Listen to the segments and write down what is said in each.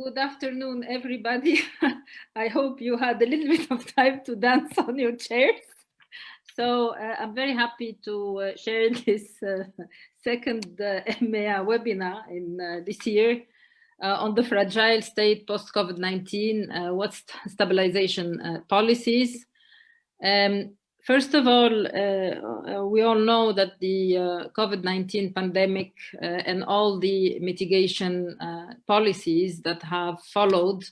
Good afternoon, everybody. I hope you had a little bit of time to dance on your chairs. So I'm very happy to share this second EMEA webinar in this year on the fragile state post-COVID-19, what's stabilization policies. First of all, we all know that the COVID-19 pandemic and all the mitigation policies that have followed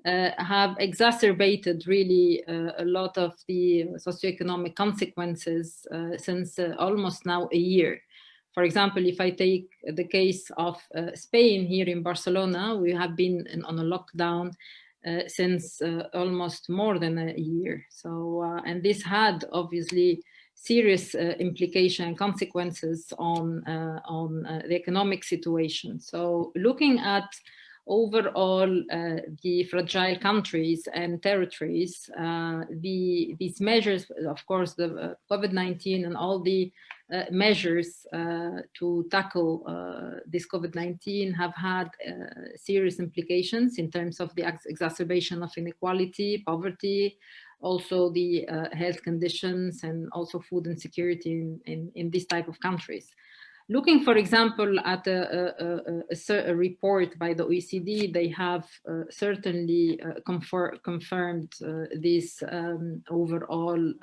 have exacerbated really a lot of the socioeconomic consequences since almost now a year. For example, if I take the case of Spain here in Barcelona, we have been on a lockdown since almost more than a year. So, and this had obviously serious implications and consequences on the economic situation. So looking at overall the fragile countries and territories, these measures, of course, the COVID-19 and all the measures to tackle this COVID-19 have had serious implications in terms of the exacerbation of inequality, poverty, also the health conditions, and also food insecurity in this type of countries. Looking, for example, at a report by the OECD, they have certainly confirmed this overall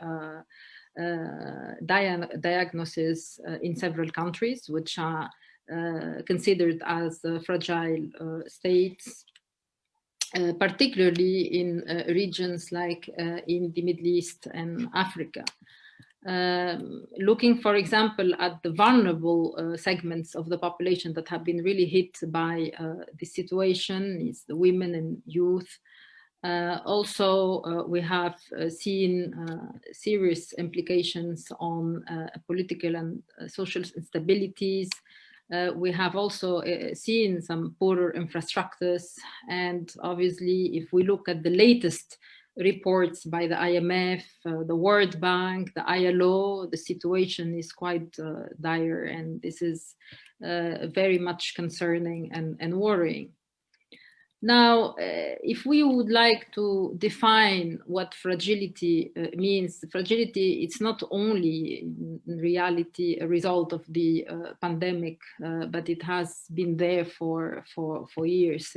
diagnosis in several countries, which are considered as fragile states, particularly in regions like in the Middle East and Africa. Looking, for example, at the vulnerable segments of the population that have been really hit by this situation, is the women and youth. Also, we have seen serious implications on political and social instabilities. We have also seen some poorer infrastructures. And obviously, if we look at the latest reports by the IMF, the World Bank, the ILO, the situation is quite dire, and this is very much concerning and worrying. Now, if we would like to define what fragility means, fragility, it's not only in reality a result of the pandemic, but it has been there for years.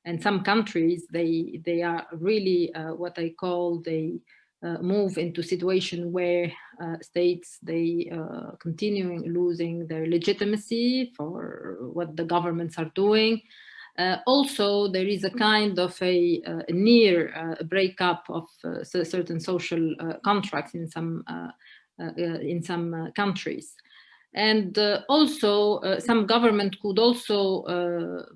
And some countries, they are really what I call, they move into situation where states, they continuing losing their legitimacy for what the governments are doing. Also, there is a kind of a near breakup of certain social contracts in some countries. And also, some government could also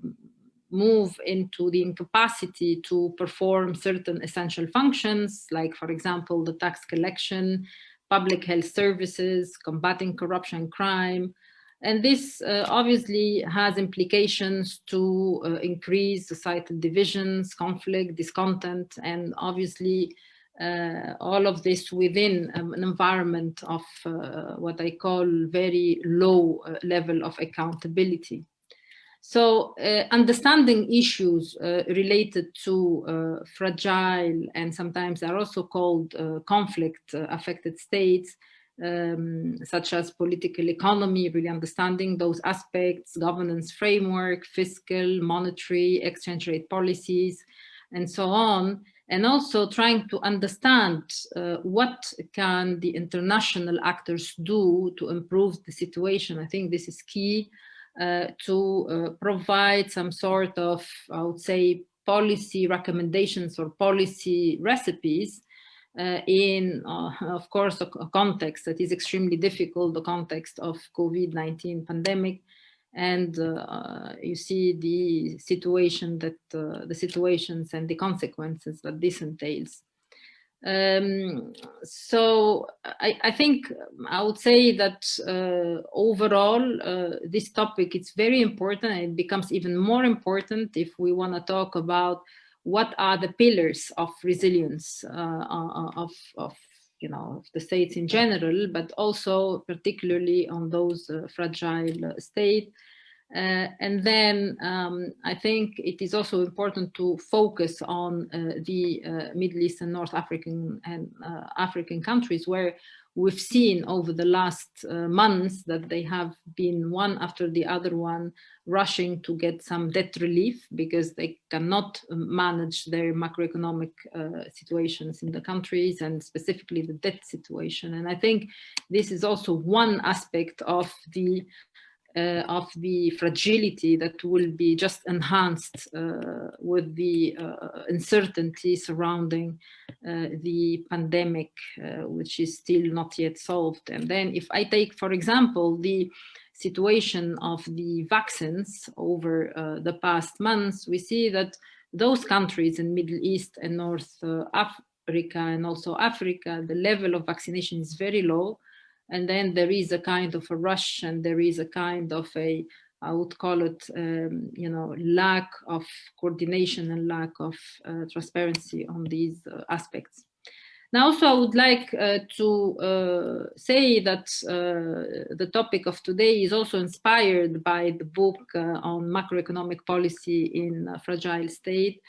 move into the incapacity to perform certain essential functions, like, for example, the tax collection, public health services, combating corruption and crime. And this obviously has implications to increase societal divisions, conflict, discontent, and obviously all of this within an environment of what I call very low level of accountability. So understanding issues related to fragile, and sometimes are also called conflict affected states, such as political economy, really understanding those aspects, governance framework, fiscal, monetary, exchange rate policies, and so on. And also trying to understand what can the international actors do to improve the situation. I think this is key to provide some sort of, I would say, policy recommendations or policy recipes in, of course, a context that is extremely difficult, the context of COVID-19 pandemic. And you see the situation that, the situations and the consequences that this entails. So I think I would say that overall, this topic, it's very important, and it becomes even more important if we want to talk about what are the pillars of resilience of the states in general, but also particularly on those fragile states. And then I think it is also important to focus on the Middle East and North African and African countries, where we've seen over the last months that they have been one after the other one rushing to get some debt relief because they cannot manage their macroeconomic situations in the countries, and specifically the debt situation. And I think this is also one aspect of the fragility that will be just enhanced with the uncertainty surrounding the pandemic, which is still not yet solved. And then if I take, for example, the situation of the vaccines over the past months, we see that those countries in Middle East and North Africa and also Africa, the level of vaccination is very low. And then there is a kind of a rush, and there is a kind of a, I would call it, lack of coordination and lack of transparency on these aspects. Now, also, I would like to say that the topic of today is also inspired by the book on macroeconomic policy in a fragile state,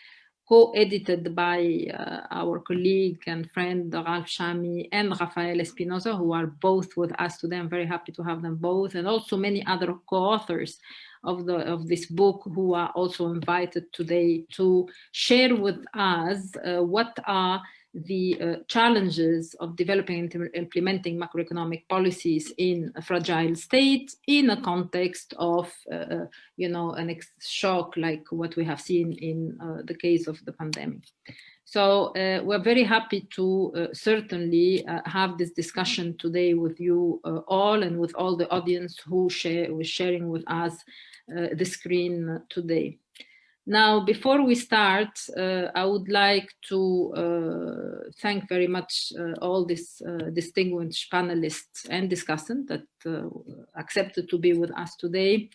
co-edited by our colleague and friend Ralph Chami and Raphael Espinoza, who are both with us today. I'm very happy to have them both, and also many other co-authors of this book who are also invited today to share with us what are the challenges of developing and implementing macroeconomic policies in a fragile state in a context of, an shock like what we have seen in the case of the pandemic. So we're very happy to certainly have this discussion today with you all, and with all the audience who was sharing with us the screen today. Now, before we start, I would like to thank very much all these distinguished panelists and discussants that accepted to be with us today.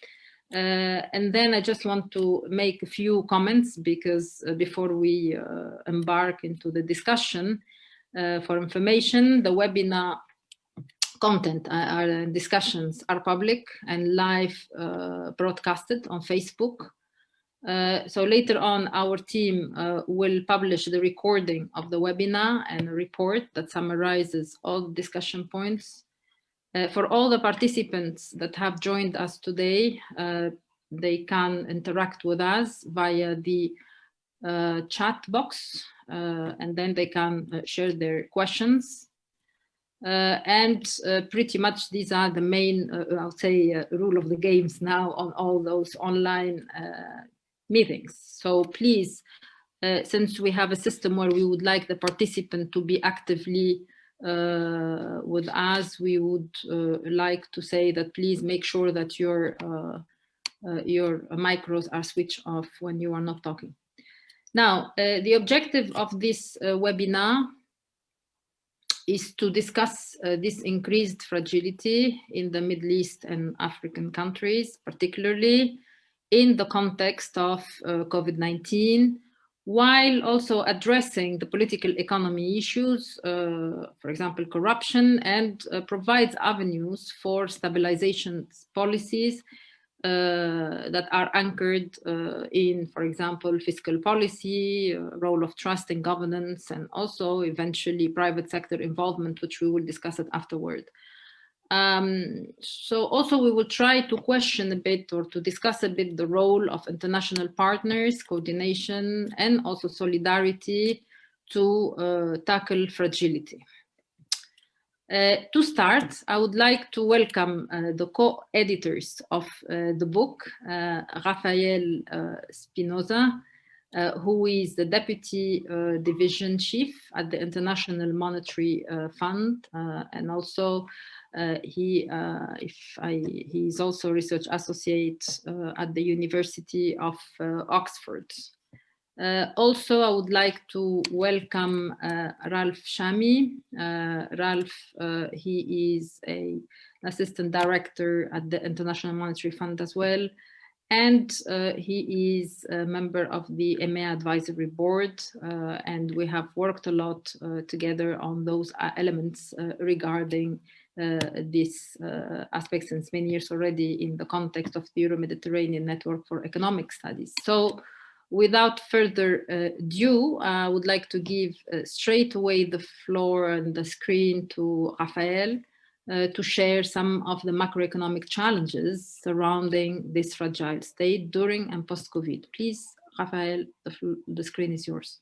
And then I just want to make a few comments, because before we embark into the discussion, for information, the webinar content, our discussions are public and live broadcasted on Facebook. So later on, our team will publish the recording of the webinar and a report that summarizes all the discussion points. For all the participants that have joined us today, they can interact with us via the chat box, and then they can share their questions. And pretty much these are the main, I would say, rule of the games now on all those online meetings. So please, since we have a system where we would like the participant to be actively with us, we would like to say that please make sure that your micros are switched off when you are not talking. Now, the objective of this webinar is to discuss this increased fragility in the Middle East and African countries, particularly in the context of COVID-19, while also addressing the political economy issues, for example, corruption, and provides avenues for stabilization policies that are anchored in, for example, fiscal policy, role of trust in governance, and also eventually private sector involvement, which we will discuss it afterward. So also we will try to question a bit, or to discuss a bit, the role of international partners, coordination, and also solidarity to tackle fragility. To start, I would like to welcome the co-editors of the book, Raphael Espinoza, who is the Deputy Division Chief at the International Monetary Fund, and also he is also Research Associate at the University of Oxford. Also, I would like to welcome Ralph Chami. Ralph, he is an Assistant Director at the International Monetary Fund as well. And he is a member of the EMEA Advisory Board. And we have worked a lot together on those elements regarding this aspect since many years already in the context of the Euro-Mediterranean Network for Economic Studies. So without further ado, I would like to give straight away the floor and the screen to Raphael to share some of the macroeconomic challenges surrounding this fragile state during and post-COVID. Please, Raphael, the screen is yours.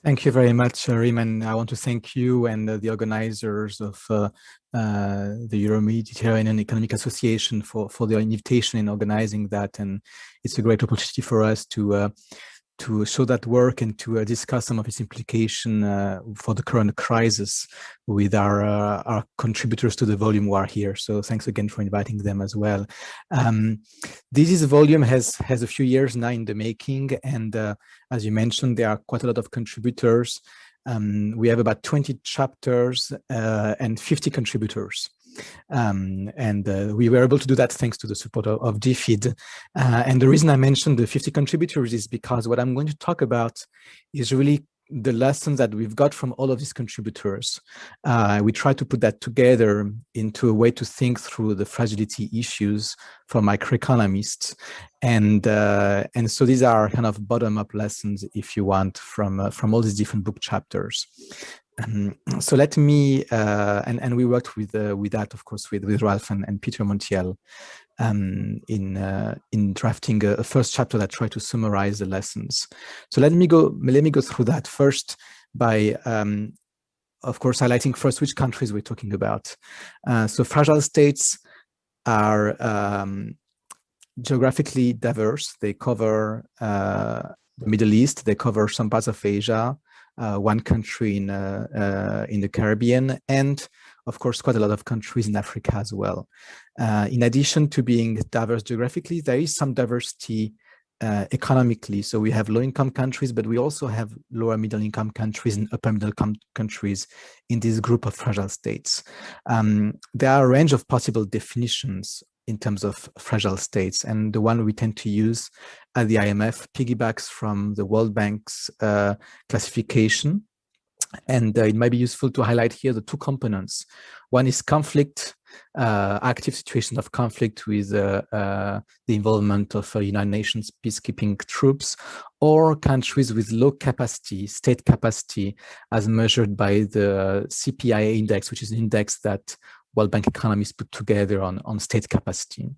Thank you very much, Riemann. I want to thank you and the organizers of the Euro-Mediterranean Economic Association for their invitation in organizing that. And it's a great opportunity for us to show that work and to discuss some of its implication for the current crisis with our contributors to the volume who are here. So thanks again for inviting them as well. This volume has a few years now in the making, and as you mentioned, there are quite a lot of contributors. We have about 20 chapters and 50 contributors. We were able to do that thanks to the support of GFID. And the reason I mentioned the 50 contributors is because what I'm going to talk about is really the lessons that we've got from all of these contributors. We try to put that together into a way to think through the fragility issues for microeconomists. And so these are kind of bottom-up lessons, if you want, from all these different book chapters. So let me, and we worked with that, of course, with Ralph and Peter Montiel in drafting a first chapter that tried to summarize the lessons. So let me go through that first by, of course, highlighting first which countries we're talking about. So fragile states are geographically diverse. They cover the Middle East, they cover some parts of Asia, one country in the Caribbean, and of course quite a lot of countries in Africa as well. In addition to being diverse geographically, there is some diversity economically. So we have low-income countries, but we also have lower middle-income countries and upper-middle-income countries in this group of fragile states. There are a range of possible definitions in terms of fragile states, and the one we tend to use at the IMF piggybacks from the World Bank's classification. And it might be useful to highlight here the two components. One is conflict, active situation of conflict with the involvement of United Nations peacekeeping troops, or countries with low capacity, state capacity, as measured by the CPIA index, which is an index that World Bank economists put together on state capacity.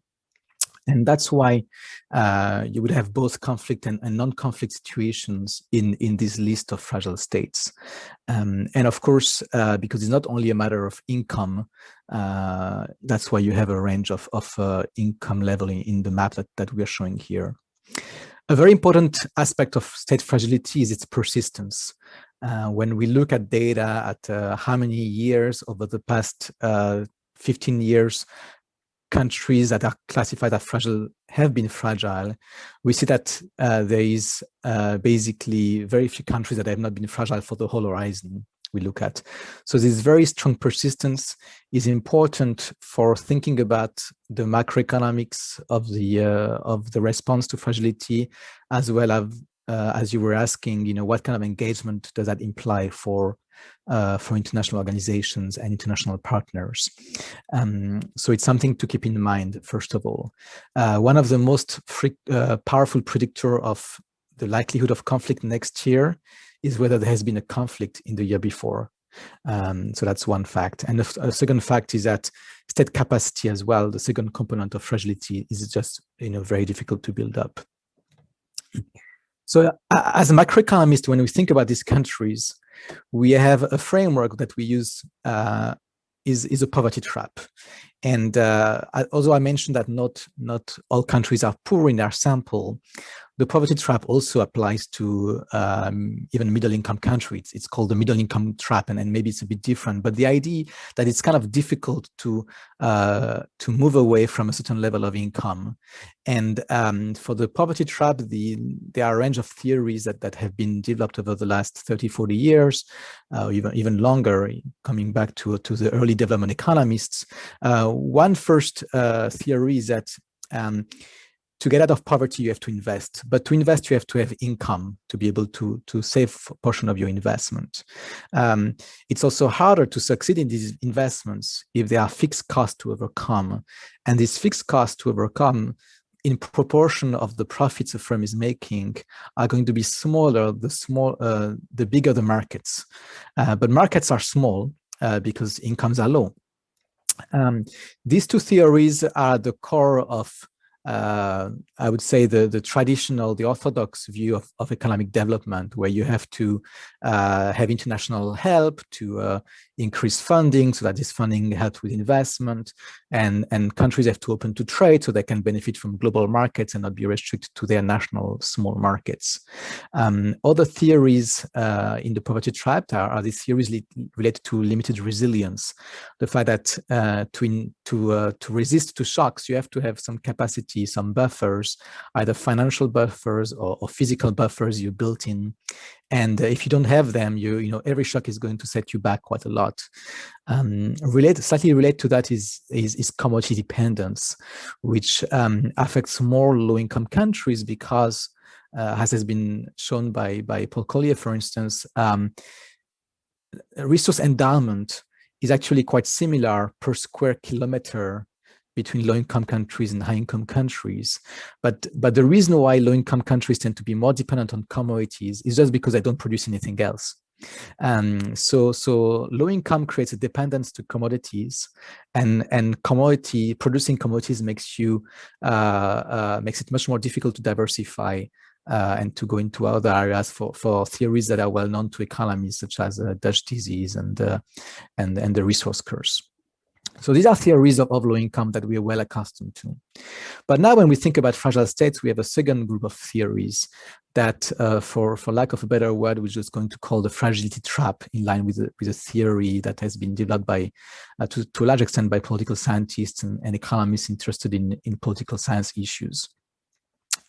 And that's why you would have both conflict and non-conflict situations in this list of fragile states. And of course, because it's not only a matter of income, that's why you have a range of income level in the map that we are showing here. A very important aspect of state fragility is its persistence. When we look at data at how many years over the past 15 years countries that are classified as fragile have been fragile, we see that there is basically very few countries that have not been fragile for the whole horizon we look at. So this very strong persistence is important for thinking about the macroeconomics of the response to fragility, as well as you were asking, what kind of engagement does that imply for international organizations and international partners. So it's something to keep in mind, first of all. One of the most powerful predictor of the likelihood of conflict next year is whether there has been a conflict in the year before. So that's one fact. And the second fact is that state capacity as well, the second component of fragility, is just very difficult to build up. So as a macroeconomist, when we think about these countries, we have a framework that we use is a poverty trap. And although I mentioned that not all countries are poor in our sample, the poverty trap also applies to even middle-income countries. It's called the middle-income trap, and maybe it's a bit different. But the idea that it's kind of difficult to move away from a certain level of income. And for the poverty trap, there are a range of theories that have been developed over the last 30, 40 years, even longer, coming back to the early development economists. One first theory is that to get out of poverty, you have to invest. But to invest, you have to have income to be able to save a portion of your investment. It's also harder to succeed in these investments if there are fixed costs to overcome. And these fixed costs to overcome, in proportion of the profits a firm is making, are going to be smaller the bigger the markets. But markets are small because incomes are low. These two theories are the core of I would say the traditional, the orthodox view of economic development, where you have to have international help to increase funding so that this funding helps with investment, and countries have to open to trade so they can benefit from global markets and not be restricted to their national small markets. Other theories in the poverty trap are these theories related to limited resilience. The fact that to resist to shocks, you have to have some capacity, some buffers, either financial buffers or physical buffers you built in. And if you don't have them, you know every shock is going to set you back quite a lot. Slightly related to that is commodity dependence, which affects more low-income countries because, as has been shown by Paul Collier, for instance, resource endowment is actually quite similar per square kilometer between low-income countries and high-income countries. But the reason why low-income countries tend to be more dependent on commodities is just because they don't produce anything else. So low-income creates a dependence to commodities, and producing commodities makes it much more difficult to diversify and to go into other areas for theories that are well known to economists, such as Dutch disease and the resource curse. So these are theories of low income that we are well accustomed to. But now when we think about fragile states, we have a second group of theories that, for lack of a better word, we're just going to call the fragility trap, in line with a theory that has been developed by, to a large extent, by political scientists and economists interested in political science issues.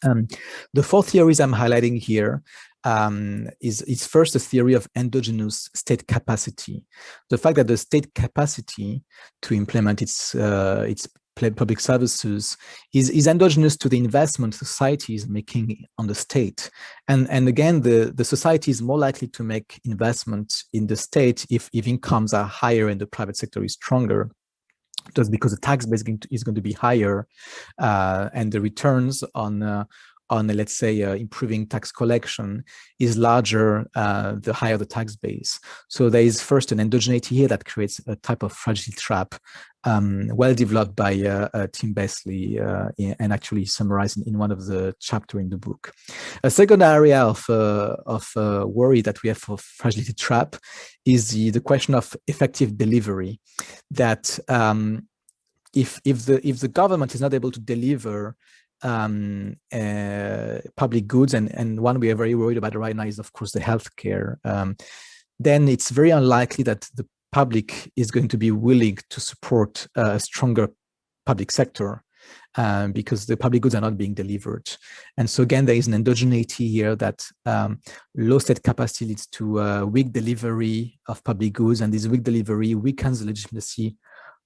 The four theories I'm highlighting here is first the theory of endogenous state capacity. The fact that the state capacity to implement its public services is endogenous to the investment society is making on the state. And again, the society is more likely to make investments in the state if incomes are higher and the private sector is stronger, just because the tax base is going to be higher, and the returns on let's say improving tax collection is larger the higher the tax base. So there is first an endogeneity here that creates a type of fragility trap, well developed by Tim Besley and actually summarized in one of the chapters in the book. A second area of worry that we have for fragility trap is the question of effective delivery. That if the government is not able to deliver public goods, and one we are very worried about right now is, of course, the healthcare, then it's very unlikely that the public is going to be willing to support a stronger public sector, because the public goods are not being delivered. And so again, there is an endogeneity here that low state capacity leads to weak delivery of public goods, and this weak delivery weakens the legitimacy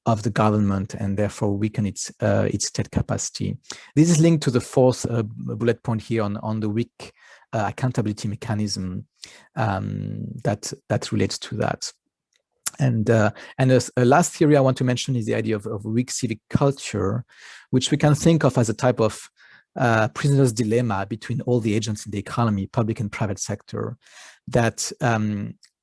of the government and therefore weaken its state capacity. This is linked to the fourth bullet point here on the weak accountability mechanism that relates to that. And a last theory I want to mention is the idea of weak civic culture, which we can think of as a type of prisoner's dilemma between all the agents in the economy, public and private sector, that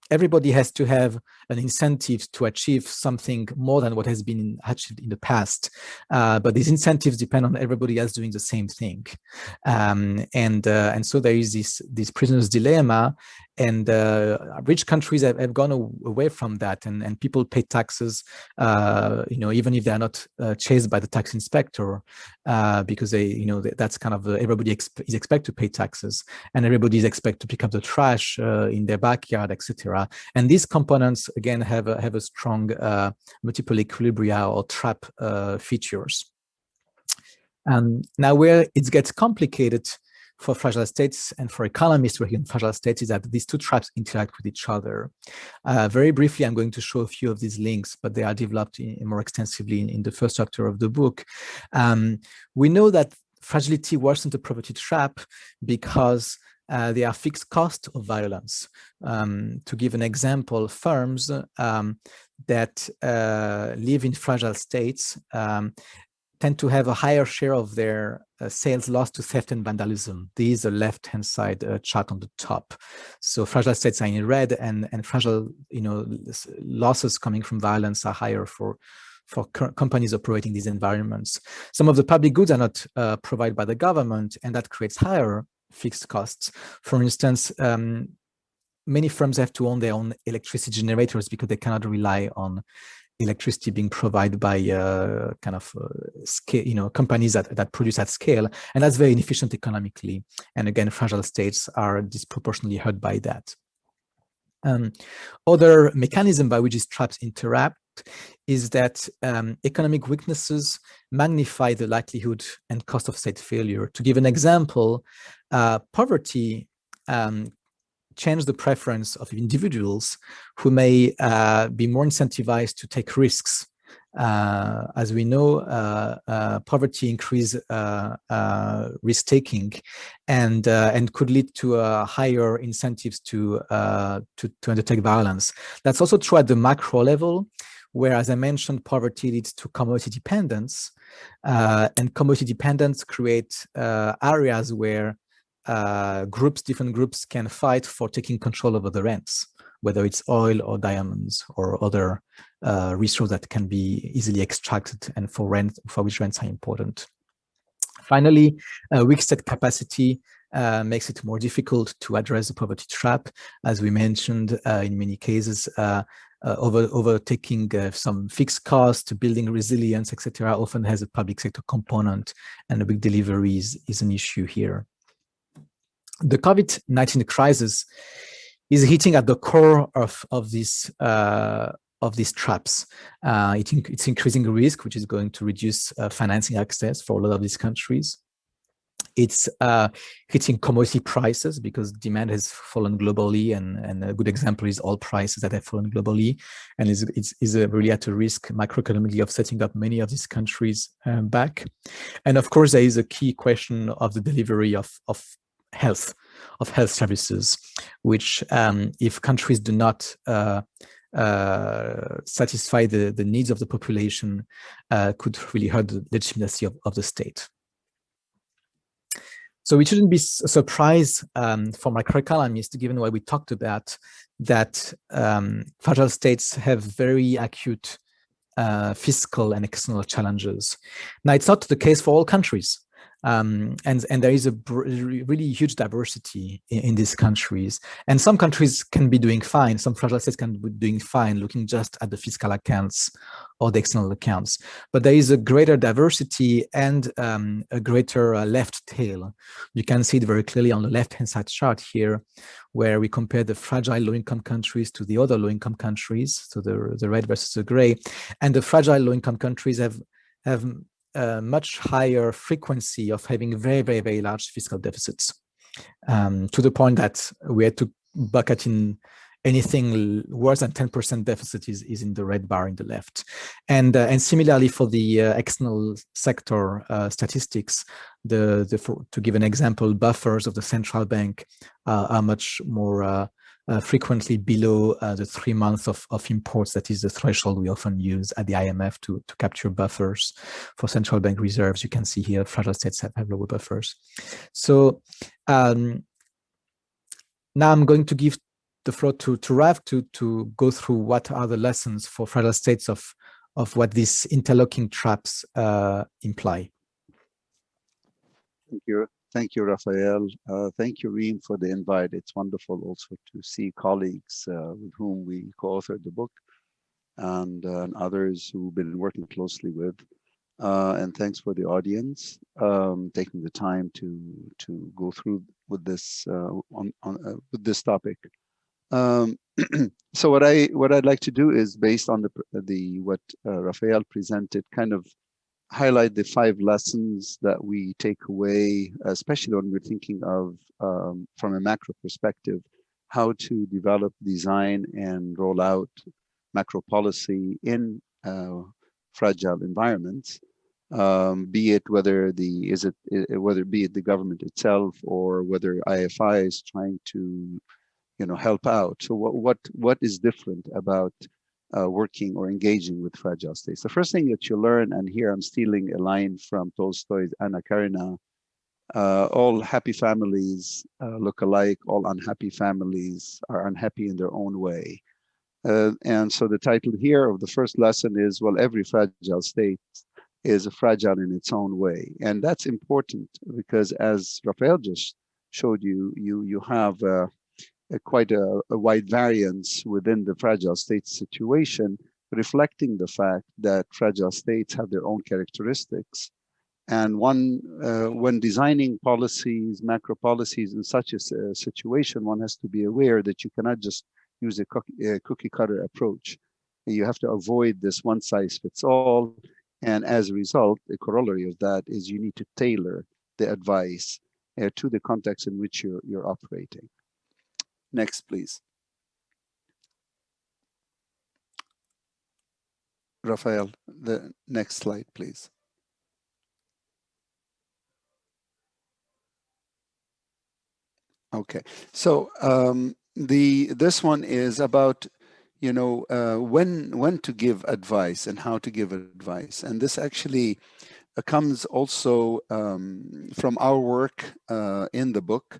everybody has to have an incentive to achieve something more than what has been achieved in the past. But these incentives depend on everybody else doing the same thing. And so there is this prisoner's dilemma, and rich countries have gone away from that, and people pay taxes, even if they're not chased by the tax inspector, because that's kind of everybody is expected to pay taxes, and everybody is expected to pick up the trash in their backyard, etc. And these components again have a strong multiple equilibria or trap features. Now, where it gets complicated for fragile states and for economists working in fragile states is that these two traps interact with each other. Very briefly, I'm going to show a few of these links, but they are developed more extensively in the first chapter of the book. We know that fragility worsens the poverty trap because there are fixed costs of violence. To give an example, firms that live in fragile states tend to have a higher share of their sales lost to theft and vandalism. This is the left-hand side chart on the top. So fragile states are in red, and fragile, losses coming from violence are higher for companies operating these environments. Some of the public goods are not provided by the government, and that creates higher fixed costs. For instance, many firms have to own their own electricity generators because they cannot rely on electricity being provided by scale, companies that produce at scale, and that's very inefficient economically. And again, fragile states are disproportionately hurt by that. Other mechanism by which these traps interact is that economic weaknesses magnify the likelihood and cost of state failure. To give an example, poverty change the preference of individuals who may be more incentivized to take risks. As we know, poverty increases risk-taking and could lead to higher incentives to undertake violence. That's also true at the macro level, where, as I mentioned, poverty leads to commodity dependence, and commodity dependence creates areas where different groups can fight for taking control over the rents, whether it's oil or diamonds or other resources that can be easily extracted and for which rents are important. Finally, weak state capacity makes it more difficult to address the poverty trap. As we mentioned, in many cases, overtaking some fixed costs, building resilience, etc., often has a public sector component, and a weak delivery is an issue here. The COVID-19 crisis is hitting at the core of these traps. It's increasing risk, which is going to reduce financing access for a lot of these countries. It's hitting commodity prices because demand has fallen globally, and a good example is oil prices that have fallen globally, and is really at a risk macroeconomically of setting up many of these countries back. And of course, there is a key question of the delivery of health services, which if countries do not satisfy the needs of the population, could really hurt the legitimacy of the state. So it shouldn't be a surprise for microeconomists, given what we talked about, that fragile states have very acute fiscal and external challenges. Now, it's not the case for all countries. And there is a really huge diversity in these countries. And some countries can be doing fine. Some fragile states can be doing fine, looking just at the fiscal accounts or the external accounts. But there is a greater diversity and a greater left tail. You can see it very clearly on the left-hand side chart here, where we compare the fragile low-income countries to the other low-income countries, so the red versus the gray. And the fragile low-income countries have much higher frequency of having very, very, very large fiscal deficits, to the point that we had to bucket in anything worse than 10% deficit is in the red bar in the left. And similarly for the external sector statistics, to give an example, buffers of the central bank are much more frequently below the 3 months of imports. That is the threshold we often use at the IMF to capture buffers for central bank reserves. You can see here fragile states have lower buffers. So now I'm going to give the floor to Raph to go through what are the lessons for fragile states of what these interlocking traps imply. Thank you, Raphael. Thank you, Reem, for the invite. It's wonderful also to see colleagues with whom we co-authored the book, and others who've been working closely with. And thanks for the audience taking the time to go through with this with this topic. So what I'd like to do is, based on what Raphael presented, kind of highlight the 5 lessons that we take away, especially when we're thinking of, from a macro perspective, how to develop, design, and roll out macro policy in fragile environments. be it whether be it the government itself or whether IFI is trying to help out. So what is different about working or engaging with fragile states? The first thing that you learn, and here I'm stealing a line from Tolstoy's Anna Karenina, all happy families look alike, all unhappy families are unhappy in their own way. And so the title here of the first lesson is, well, every fragile state is fragile in its own way. And that's important because, as Raphael just showed you, you have quite a wide variance within the fragile state situation, reflecting the fact that fragile states have their own characteristics. And when designing policies, macro policies in such a situation, one has to be aware that you cannot just use a cookie cutter approach. You have to avoid this one size fits all. And as a result, the corollary of that is you need to tailor the advice to the context in which you're operating. Next, please. Raphael, the next slide, please. Okay, so this one is about when to give advice and how to give advice, and this actually comes also from our work in the book.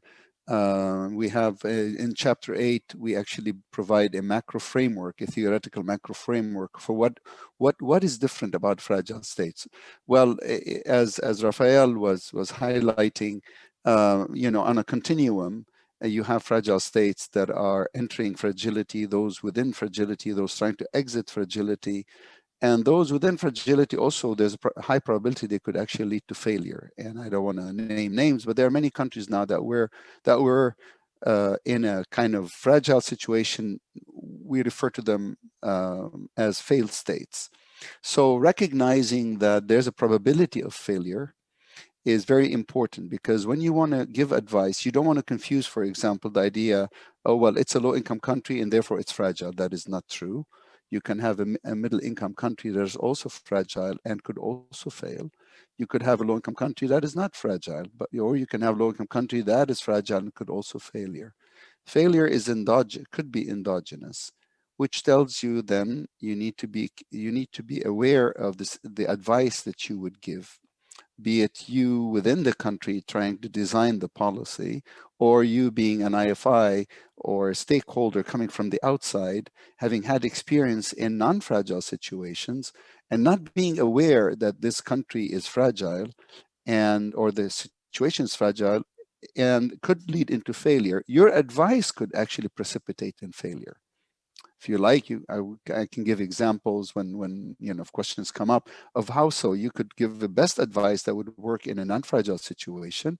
We have in chapter 8, we actually provide a macro framework, a theoretical macro framework for what is different about fragile states. Well, as Raphael was highlighting, on a continuum, you have fragile states that are entering fragility, those within fragility, those trying to exit fragility. And those within fragility also, there's a high probability they could actually lead to failure. And I don't want to name names, but there are many countries now that were in a kind of fragile situation. We refer to them as failed states. So recognizing that there's a probability of failure is very important, because when you want to give advice, you don't want to confuse, for example, the idea, oh, well, it's a low-income country and therefore it's fragile. That is not true. You can have a middle-income country that is also fragile and could also fail. You could have a low-income country that is not fragile, or you can have a low-income country that is fragile and could also failure. Failure is could be endogenous, which tells you then you need to be aware of the advice that you would give, be it you within the country trying to design the policy, or you being an IFI or a stakeholder coming from the outside, having had experience in non-fragile situations and not being aware that this country is fragile or the situation is fragile and could lead into failure. Your advice could actually precipitate in failure. If you like, I can give examples when if questions come up of how so you could give the best advice that would work in a non-fragile situation,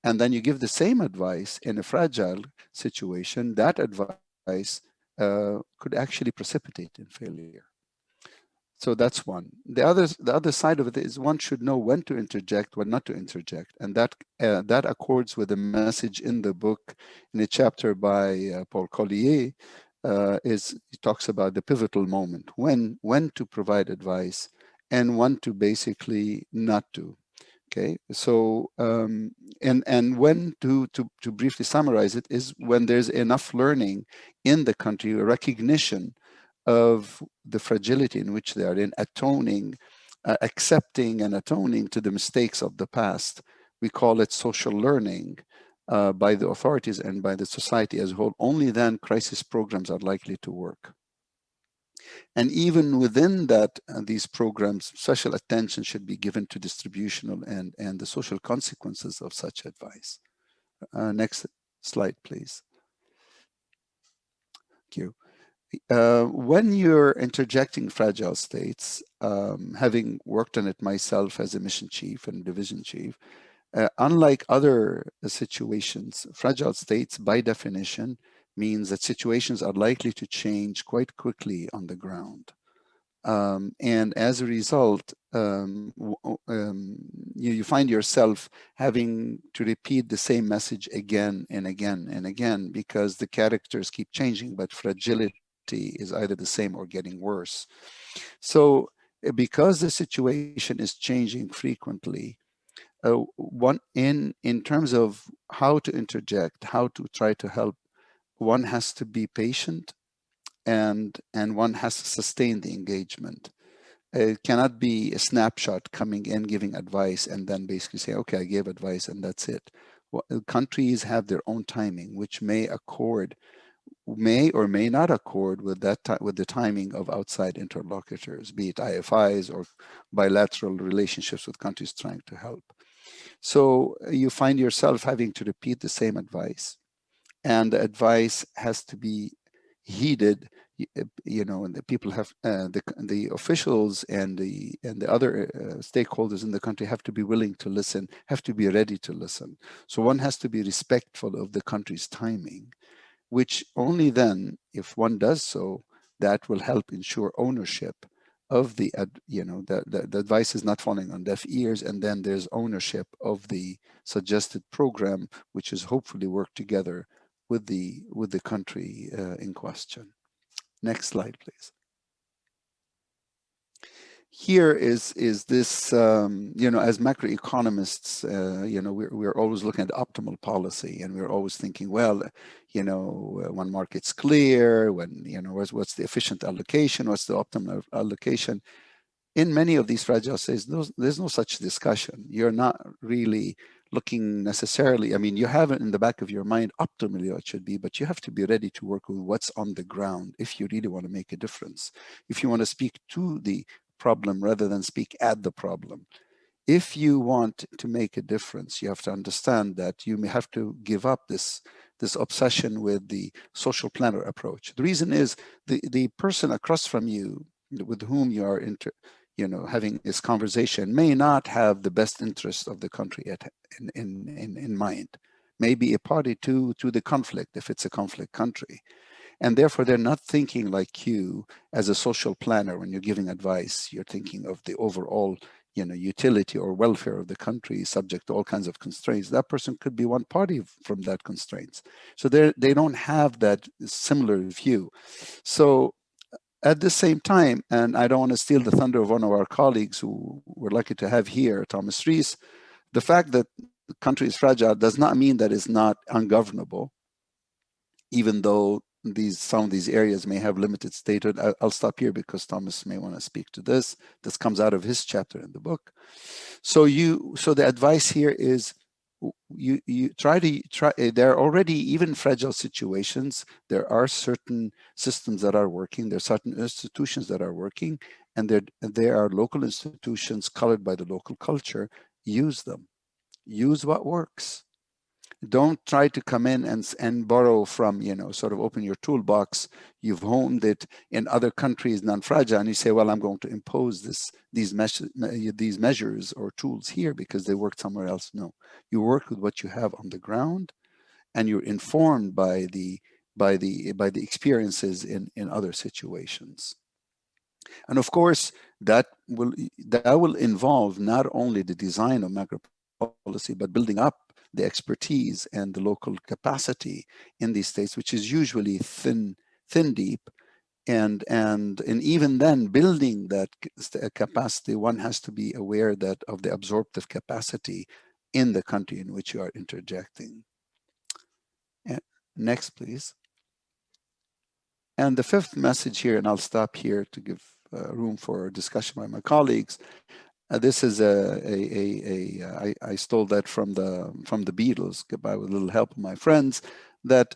and then you give the same advice in a fragile situation. That advice could actually precipitate in failure. So that's one. The other side of it is one should know when to interject, when not to interject, and that accords with the message in the book, in a chapter by Paul Collier. He talks about the pivotal moment, when to provide advice and when to basically not to. Okay, so and when to briefly summarize it is when there's enough learning in the country, recognition of the fragility in which they are in, accepting and atoning to the mistakes of the past. We call it social learning by the authorities and by the society as a whole. Only then crisis programs are likely to work. And even within that, these programs, special attention should be given to distributional and the social consequences of such advice. Next slide, please. Thank you. When you're interjecting fragile states, having worked on it myself as a mission chief and division chief, unlike other situations, fragile states by definition means that situations are likely to change quite quickly on the ground. And as a result, you find yourself having to repeat the same message again and again and again, because the characters keep changing, but fragility is either the same or getting worse. So because the situation is changing frequently, in terms of how to interject, how to try to help, one has to be patient, and one has to sustain the engagement. It cannot be a snapshot coming in, giving advice, and then basically say, okay, I gave advice and that's it. Well, countries have their own timing, which may or may not accord with with the timing of outside interlocutors, be it IFIs or bilateral relationships with countries trying to help. So you find yourself having to repeat the same advice, and the advice has to be heeded. And the people have the officials and the other stakeholders in the country have to be willing to listen, have to be ready to listen. So one has to be respectful of the country's timing, which only then, if one does so, that will help ensure ownership of the advice is not falling on deaf ears, and then there's ownership of the suggested program, which is hopefully worked together with the country in question. Next slide, please. Here is this, as macroeconomists, we're always looking at optimal policy, and we're always thinking, well, when market's clear, when, what's the efficient allocation, what's the optimal allocation. In many of these fragile states, there's no such discussion. You're not really looking necessarily, I mean, you have it in the back of your mind optimally what it should be, but you have to be ready to work with what's on the ground if you really want to make a difference. If you want to speak to the problem rather than speak at the problem. If you want to make a difference, you have to understand that you may have to give up this obsession with the social planner approach. The reason is the person across from you with whom you are having this conversation may not have the best interest of the country in mind, may be a party to the conflict if it's a conflict country. And therefore, they're not thinking like you as a social planner. When you're giving advice, you're thinking of the overall utility or welfare of the country subject to all kinds of constraints. That person could be one party from that constraints. So they don't have that similar view. So at the same time, and I don't want to steal the thunder of one of our colleagues who we're lucky to have here, Thomas Rees, the fact that the country is fragile does not mean that it's not ungovernable, even though some of these areas may have limited statehood. I'll stop here because Thomas may want to speak to this. This comes out of his chapter in the book. So the advice here is you try. There are already, even fragile situations, there are certain systems that are working, there are certain institutions that are working, and there are local institutions colored by the local culture. Use them. Use what works. Don't try to come in and borrow from, sort of open your toolbox. You've honed it in other countries, non-fragile, and you say, well, I'm going to impose these measures or tools here because they worked somewhere else. No, you work with what you have on the ground, and you're informed by the experiences in other situations. And of course, that will involve not only the design of macro policy, but building up the expertise and the local capacity in these states, which is usually thin deep. And even then, building that capacity, one has to be aware that of the absorptive capacity in the country in which you are interjecting. Next, please. And the fifth message here, and I'll stop here to give room for discussion by my colleagues. This is I stole that from the Beatles, by with a little help of my friends, that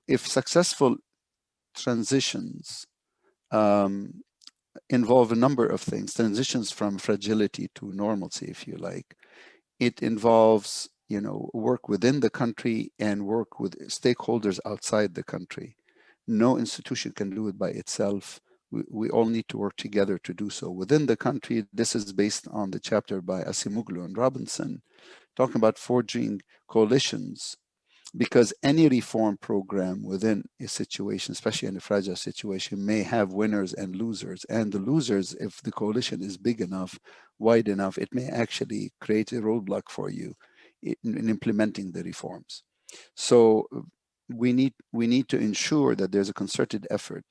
if successful transitions involve a number of things, transitions from fragility to normalcy, if you like, it involves work within the country and work with stakeholders outside the country. No institution can do it by itself. We all need to work together to do so. Within the country, this is based on the chapter by Acemoglu and Robinson, talking about forging coalitions, because any reform program within a situation, especially in a fragile situation, may have winners and losers. And the losers, if the coalition is big enough, wide enough, it may actually create a roadblock for you in implementing the reforms. So we need to ensure that there's a concerted effort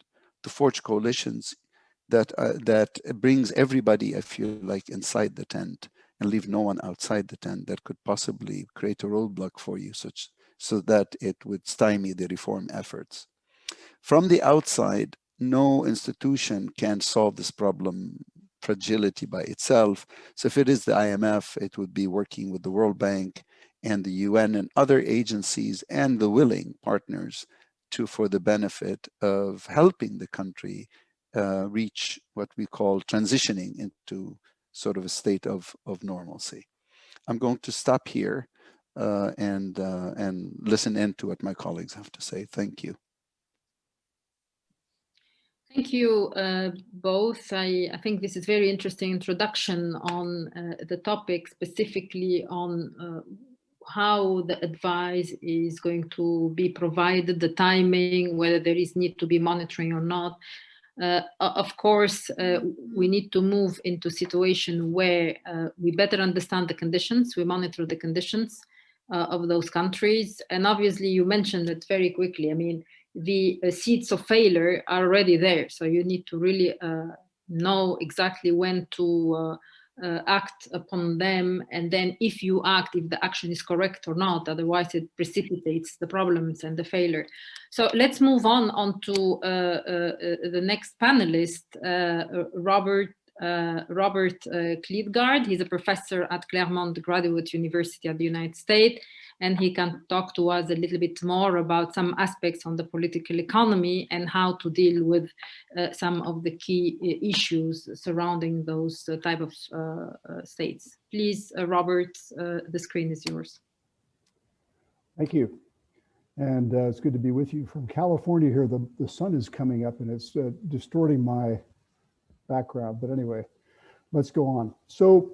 to forge coalitions that brings everybody, I feel like, inside the tent and leave no one outside the tent that could possibly create a roadblock for you, so that it would stymie the reform efforts. From the outside, no institution can solve this problem, fragility, by itself. So if it is the IMF, it would be working with the World Bank and the UN and other agencies and the willing partners for the benefit of helping the country reach what we call transitioning into sort of a state of normalcy. I'm going to stop here and listen in to what my colleagues have to say. Thank you. Thank you both. I think this is very interesting introduction on the topic, specifically on how the advice is going to be provided, the timing, whether there is need to be monitoring or not. Of course, we need to move into a situation where we better understand the conditions, we monitor the conditions of those countries. And obviously, you mentioned it very quickly. I mean, the seeds of failure are already there. So you need to really know exactly when to act upon them. And then if you act, if the action is correct or not, otherwise it precipitates the problems and the failure. So let's move on to the next panelist, Robert Klitgaard. He's a professor at Claremond Graduate University of the United States, and he can talk to us a little bit more about some aspects on the political economy and how to deal with some of the key issues surrounding those type of states. Please, Robert, the screen is yours. Thank you. And it's good to be with you from California here. The sun is coming up and it's distorting my background. But anyway, let's go on. So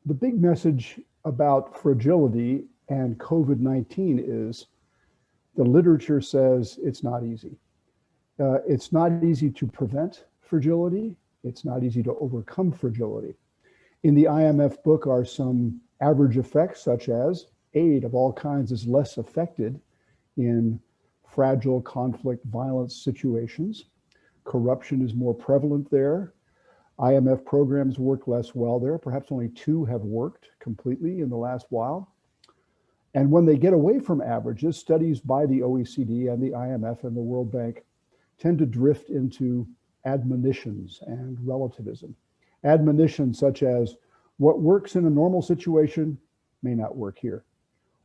the big message about fragility and COVID-19 is the literature says it's not easy. It's not easy to prevent fragility. It's not easy to overcome fragility. In the IMF book are some average effects, such as aid of all kinds is less affected in fragile conflict violence situations. Corruption is more prevalent there. IMF programs work less well there. Perhaps only 2 have worked completely in the last while. And when they get away from averages, studies by the OECD and the IMF and the World Bank tend to drift into admonitions and relativism. Admonitions such as what works in a normal situation may not work here.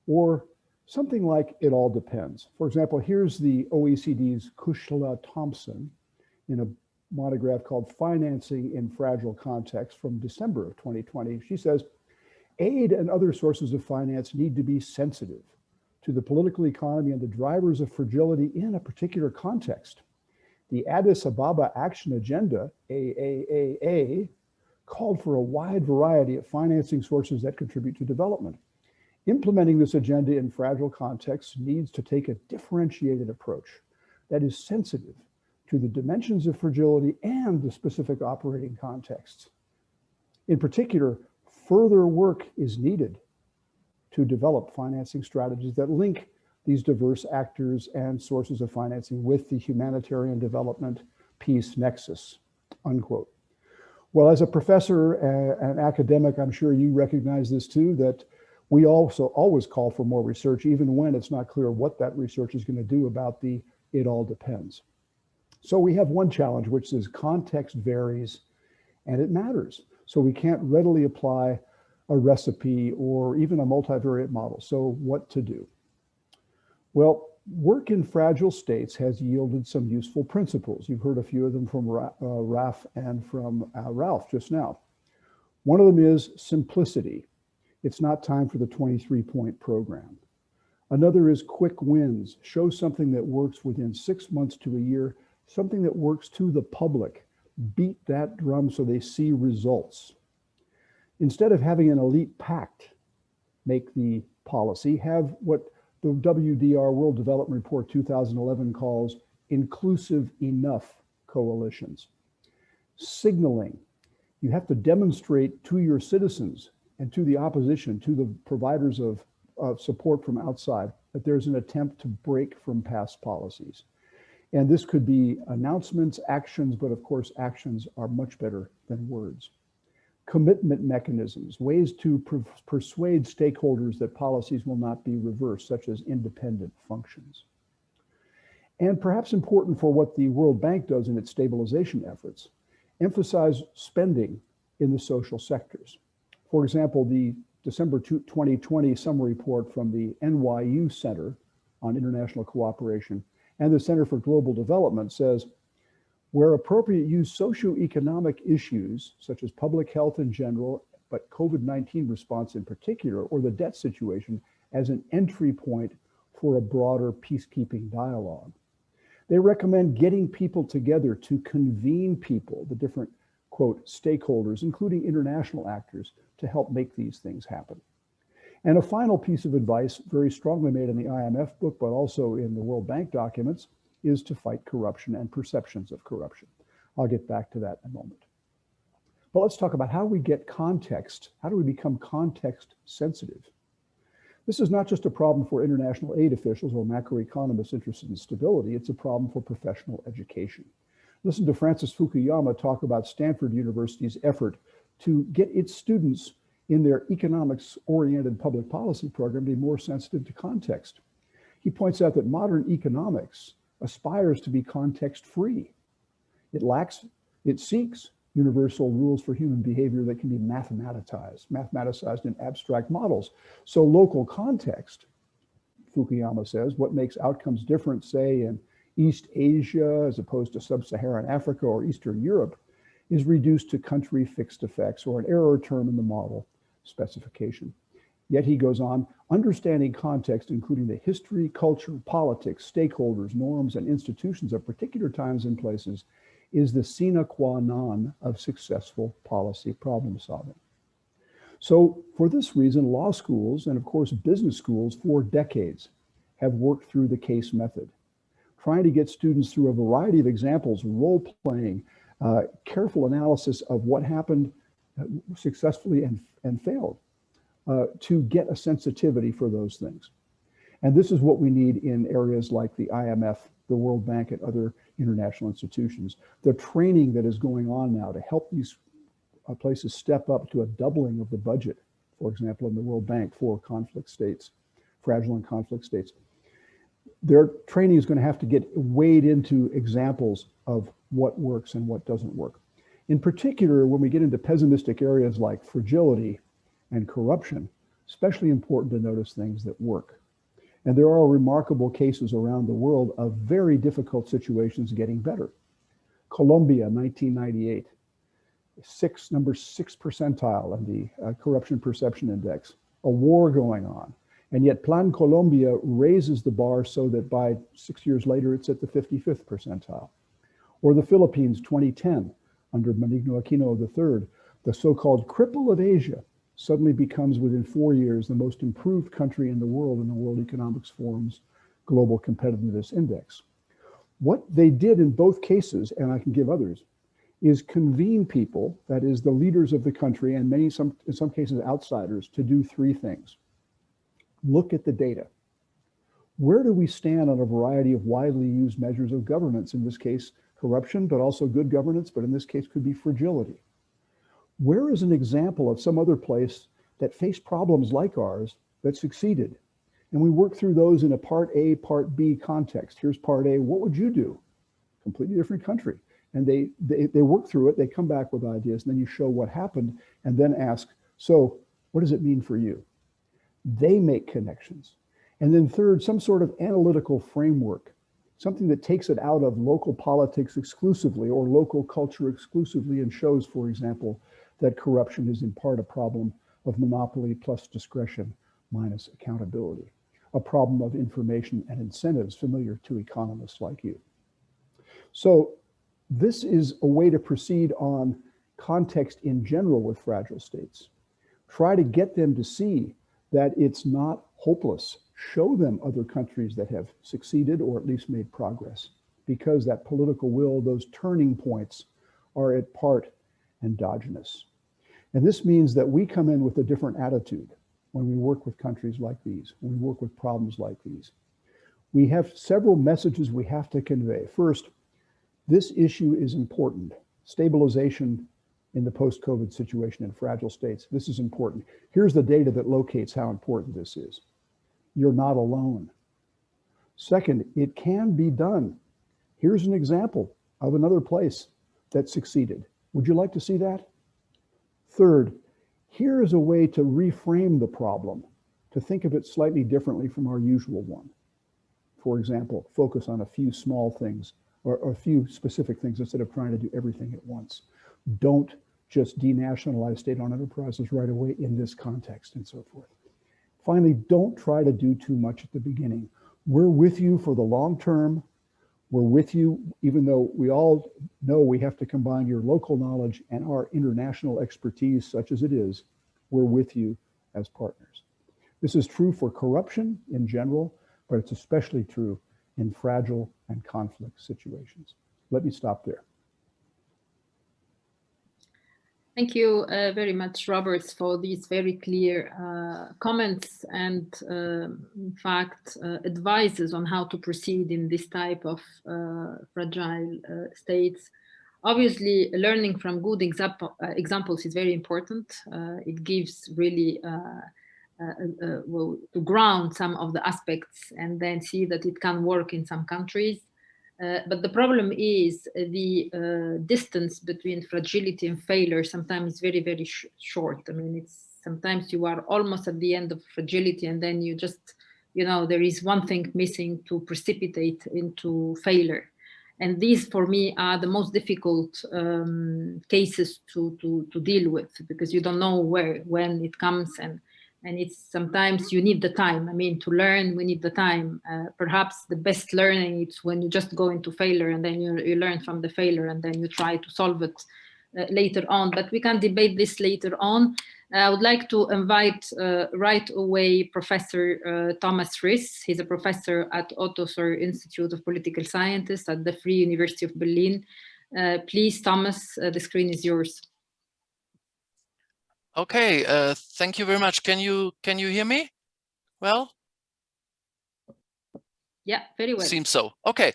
Or something like it all depends. For example, here's the OECD's Kushla Thompson in a monograph called Financing in Fragile Contexts from December of 2020. She says, aid and other sources of finance need to be sensitive to the political economy and the drivers of fragility in a particular context. The Addis Ababa Action Agenda, AAAA, called for a wide variety of financing sources that contribute to development. Implementing this agenda in fragile contexts needs to take a differentiated approach that is sensitive to the dimensions of fragility and the specific operating contexts. In particular, further work is needed to develop financing strategies that link these diverse actors and sources of financing with the humanitarian development peace nexus, unquote. Well, as a professor and academic, I'm sure you recognize this too, that we also always call for more research, even when it's not clear what that research is going to do about the it all depends. So we have one challenge, which is context varies and it matters. So we can't readily apply a recipe or even a multivariate model. So what to do? Well, work in fragile states has yielded some useful principles. You've heard a few of them from Raph and from Ralph just now. One of them is simplicity. It's not time for the 23-point program. Another is quick wins. Show something that works within 6 months to a year, something that works to the public. Beat that drum so they see results. Instead of having an elite pact make the policy, have what the WDR World Development Report 2011 calls inclusive enough coalitions. Signaling. You have to demonstrate to your citizens and to the opposition, to the providers of support from outside, that there's an attempt to break from past policies. And this could be announcements, actions, but of course, actions are much better than words. Commitment mechanisms, ways to persuade stakeholders that policies will not be reversed, such as independent functions. And perhaps important for what the World Bank does in its stabilization efforts, emphasize spending in the social sectors. For example, the December 2020 summary report from the NYU Center on International Cooperation and the Center for Global Development says, where appropriate, use socioeconomic issues such as public health in general, but COVID-19 response in particular, or the debt situation as an entry point for a broader peacekeeping dialogue. They recommend getting people together to convene people, the different, quote, stakeholders, including international actors, to help make these things happen. And a final piece of advice, very strongly made in the IMF book, but also in the World Bank documents, is to fight corruption and perceptions of corruption. I'll get back to that in a moment. But let's talk about how we get context. How do we become context sensitive? This is not just a problem for international aid officials or macroeconomists interested in stability, it's a problem for professional education. Listen to Francis Fukuyama talk about Stanford University's effort to get its students in their economics-oriented public policy program to be more sensitive to context. He points out that modern economics aspires to be context-free. It seeks universal rules for human behavior that can be mathematicized in abstract models. So local context, Fukuyama says, what makes outcomes different, say, in East Asia as opposed to sub-Saharan Africa or Eastern Europe, is reduced to country fixed effects, or an error term in the model specification. Yet he goes on, understanding context, including the history, culture, politics, stakeholders, norms, and institutions of particular times and places, is the sine qua non of successful policy problem solving. So for this reason, law schools and of course business schools for decades have worked through the case method, trying to get students through a variety of examples, role playing, careful analysis of what happened successfully and failed, to get a sensitivity for those things. And this is what we need in areas like the IMF, the World Bank, and other international institutions. The training that is going on now to help these places step up to a doubling of the budget, for example, in the World Bank for conflict states, fragile and conflict states. Their training is going to have to get weighed into examples of what works and what doesn't work. In particular, when we get into pessimistic areas like fragility and corruption, especially important to notice things that work. And there are remarkable cases around the world of very difficult situations getting better. Colombia, 1998, number 6 percentile in the Corruption Perception Index, a war going on. And yet Plan Colombia raises the bar so that by 6 years later, it's at the 55th percentile. Or the Philippines, 2010, under Benigno Aquino III, the so-called cripple of Asia, suddenly becomes within 4 years the most improved country in the world in the World Economics Forum's Global Competitiveness Index. What they did in both cases, and I can give others, is convene people, that is the leaders of the country and in some cases outsiders, to do 3 things. Look at the data. Where do we stand on a variety of widely used measures of governance, in this case, corruption, but also good governance, but in this case could be fragility. Where is an example of some other place that faced problems like ours that succeeded? And we work through those in a part A, part B context. Here's part A, what would you do? Completely different country. And they work through it, they come back with ideas, and then you show what happened, and then ask, so what does it mean for you? They make connections. And then third, some sort of analytical framework, something that takes it out of local politics exclusively or local culture exclusively and shows, for example, that corruption is in part a problem of monopoly plus discretion minus accountability, a problem of information and incentives familiar to economists like you. So this is a way to proceed on context in general with fragile states. Try to get them to see that it's not hopeless. Show them other countries that have succeeded or at least made progress, because that political will, those turning points are at part endogenous. And this means that we come in with a different attitude when we work with countries like these, when we work with problems like these. We have several messages we have to convey. First, this issue is important. Stabilization in the post-COVID situation in fragile states. This is important. Here's the data that locates how important this is. You're not alone. Second, it can be done. Here's an example of another place that succeeded. Would you like to see that? Third, here is a way to reframe the problem, to think of it slightly differently from our usual one. For example, focus on a few small things or a few specific things instead of trying to do everything at once. Don't just denationalize state-owned enterprises right away in this context and so forth. Finally, don't try to do too much at the beginning. We're with you for the long term. We're with you, even though we all know we have to combine your local knowledge and our international expertise, such as it is. We're with you as partners. This is true for corruption in general, but it's especially true in fragile and conflict situations. Let me stop there. Thank you very much, Robert, for these very clear comments and, in fact, advices on how to proceed in this type of fragile states. Obviously, learning from good examples is very important. It gives really well, to ground some of the aspects and then see that it can work in some countries. But the problem is the distance between fragility and failure sometimes is very, very short. I mean, it's sometimes you are almost at the end of fragility and then you just, you know, there is one thing missing to precipitate into failure. And these, for me, are the most difficult cases to deal with, because you don't know when it comes, and it's sometimes you need the time. I mean, to learn, we need the time. Perhaps the best learning is when you just go into failure and then you learn from the failure and then you try to solve it later on. But we can debate this later on. I would like to invite right away Professor Thomas Riss. He's a professor at Otto Suhr Institute of Political Sciences at the Free University of Berlin. Please, Thomas, the screen is yours. Okay, thank you very much. Can you hear me well? Yeah, very well. Seems so. Okay.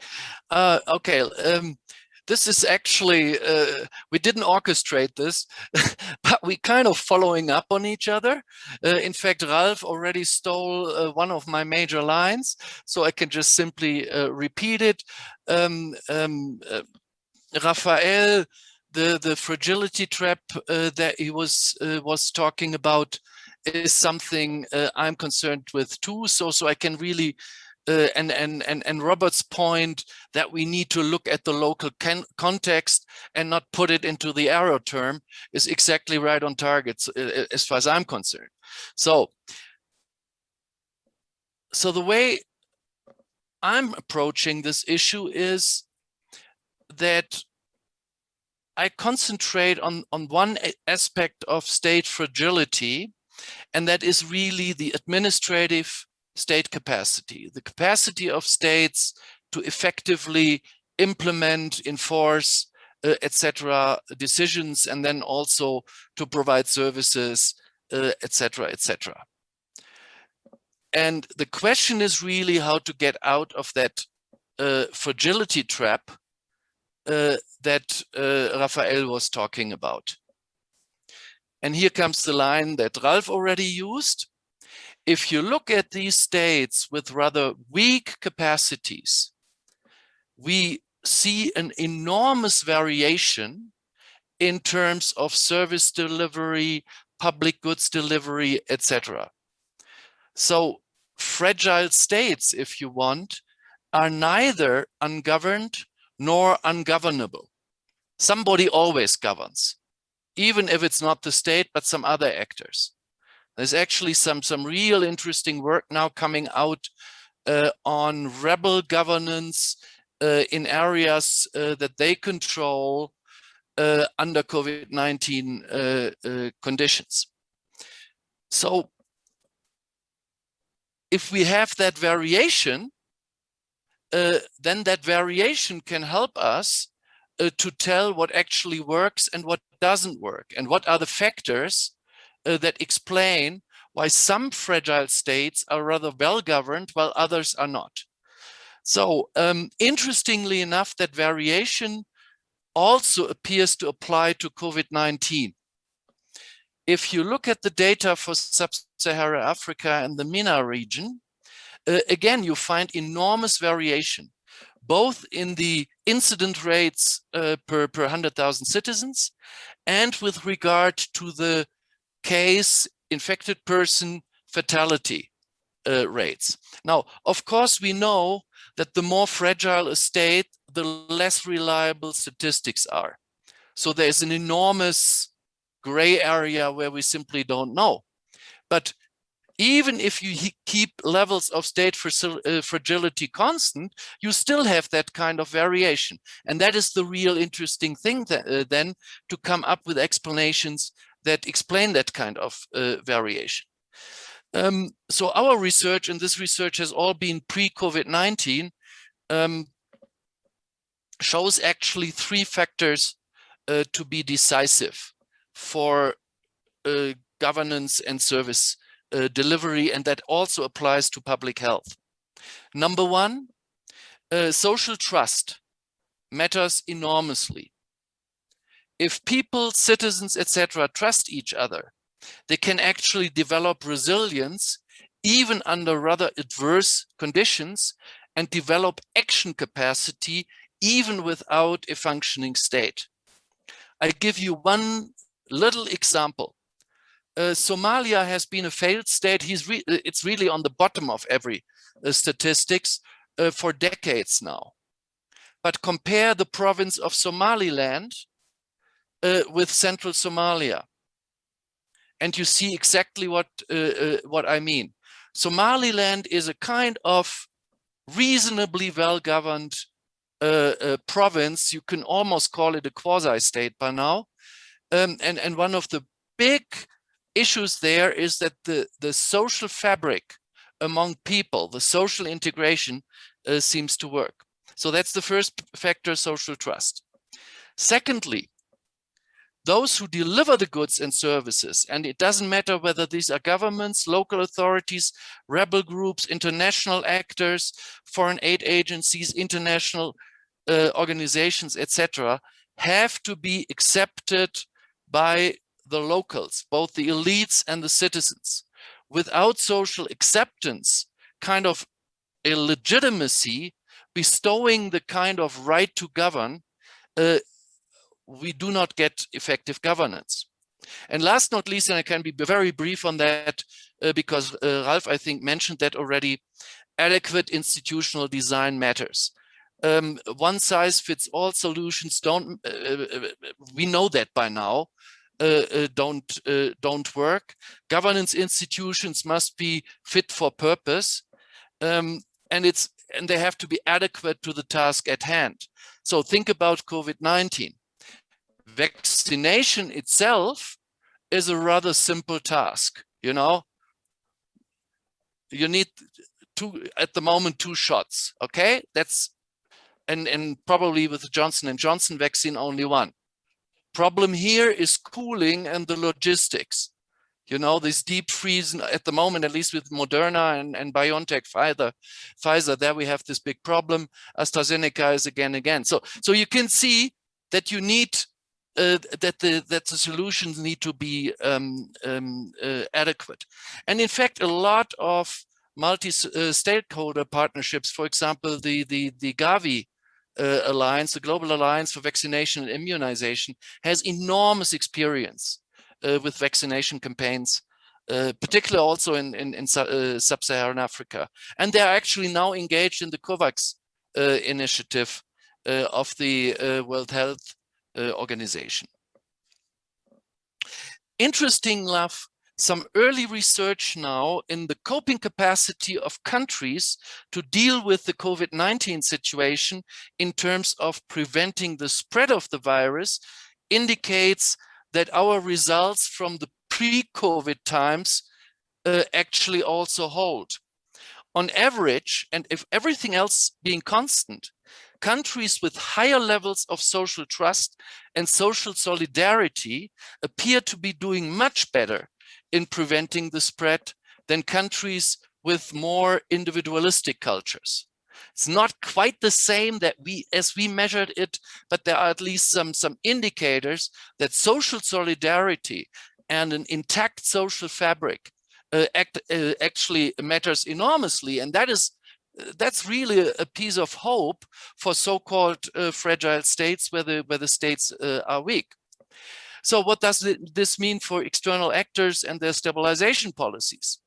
This is actually, we didn't orchestrate this, but we kind of following up on each other. In fact, Ralph already stole one of my major lines, so I can just simply repeat it. Raphael, the fragility trap that he was talking about is something I'm concerned with too. So I can really and Robert's point that we need to look at the local context and not put it into the arrow term is exactly right on target as far as I'm concerned. So the way I'm approaching this issue is that I concentrate on one aspect of state fragility, and that is really the administrative state capacity, the capacity of states to effectively implement, enforce, etc. decisions, and then also to provide services, etc., etc. And the question is really how to get out of that fragility trap that Raphael was talking about. And here comes the line that Ralph already used. If you look at these states with rather weak capacities, we see an enormous variation in terms of service delivery, public goods delivery, etc. So fragile states, if you want, are neither ungoverned nor ungovernable. Somebody always governs, even if it's not the state, but some other actors. There's actually some real interesting work now coming out on rebel governance in areas that they control under COVID-19 conditions. So if we have that variation, then that variation can help us to tell what actually works and what doesn't work, and what are the factors that explain why some fragile states are rather well governed while others are not. So interestingly enough, that variation also appears to apply to COVID-19. If you look at the data for Sub-Saharan Africa and the MENA region, again, you find enormous variation, both in the incident rates per 100,000 citizens and with regard to the case, infected person, fatality rates. Now, of course, we know that the more fragile a state, the less reliable statistics are. So there's an enormous gray area where we simply don't know. But even if you keep levels of state fragility constant, you still have that kind of variation. And that is the real interesting thing then, to come up with explanations that explain that kind of variation. So our research, and this research has all been pre-COVID-19, shows actually 3 factors to be decisive for governance and service delivery, and that also applies to public health. Number 1, social trust matters enormously. If people, citizens, etc., trust each other, they can actually develop resilience even under rather adverse conditions and develop action capacity even without a functioning state. I give you one little example. Somalia has been a failed state. It's really on the bottom of every statistics for decades now. But compare the province of Somaliland with central Somalia, and you see exactly what I mean. Somaliland is a kind of reasonably well-governed province. You can almost call it a quasi-state by now. And one of the big issues there is that the social fabric among people, the social integration seems to work. So that's the first factor, social trust. Secondly, those who deliver the goods and services, and it doesn't matter whether these are governments, local authorities, rebel groups, international actors, foreign aid agencies, international organizations, etc., have to be accepted by the locals, both the elites and the citizens. Without social acceptance, kind of a legitimacy, bestowing the kind of right to govern, we do not get effective governance. And last not least, and I can be very brief on that because Ralph, I think, mentioned that already, adequate institutional design matters. One size fits all solutions don't, we know that by now, don't work. Governance institutions must be fit for purpose, and they have to be adequate to the task at hand. So think about COVID-19. Vaccination itself is a rather simple task. You know, you need at the moment 2 shots. Okay, that's and probably with the Johnson & Johnson vaccine only 1. Problem here is cooling and the logistics. You know, this deep freeze at the moment, at least with Moderna and BioNTech, Pfizer, there we have this big problem. AstraZeneca is again. So you can see that you need that the solutions need to be adequate. And in fact, a lot of multi-stakeholder partnerships, for example, the Gavi Alliance, the Global Alliance for Vaccination and Immunization, has enormous experience with vaccination campaigns, particularly also in Sub-Saharan Africa. And they are actually now engaged in the COVAX initiative of the World Health Organization. Interesting enough, some early research now in the coping capacity of countries to deal with the COVID-19 situation in terms of preventing the spread of the virus indicates that our results from the pre-COVID times actually also hold. On average, and if everything else being constant, countries with higher levels of social trust and social solidarity appear to be doing much better in preventing the spread than countries with more individualistic cultures. It's not quite the same that as we measured it, but there are at least some indicators that social solidarity and an intact social fabric actually matters enormously, and that's really a piece of hope for so-called fragile states where the states are weak. So what does this mean for external actors and their stabilization policies?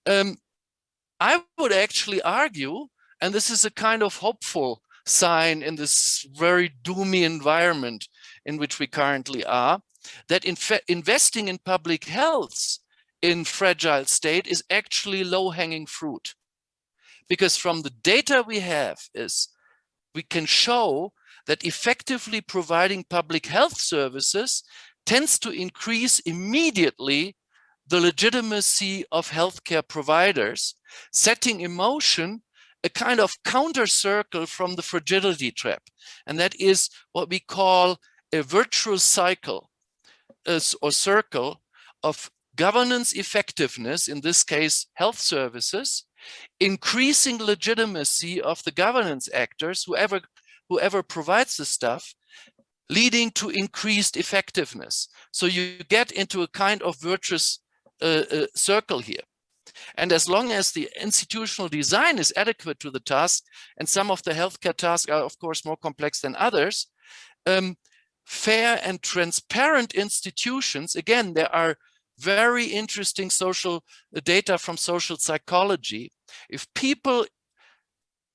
I would actually argue, and this is a kind of hopeful sign in this very doomy environment in which we currently are, that in fact investing in public health in fragile state is actually low-hanging fruit. Because from the data we have is we can show that effectively providing public health services tends to increase immediately the legitimacy of healthcare providers, setting in motion a kind of counter circle from the fragility trap. And that is what we call a virtuous cycle or circle of governance effectiveness, in this case, health services, increasing legitimacy of the governance actors, whoever provides the stuff, leading to increased effectiveness. So you get into a kind of virtuous circle here. And as long as the institutional design is adequate to the task, and some of the healthcare tasks are of course more complex than others, fair and transparent institutions, again, there are very interesting social data from social psychology. If people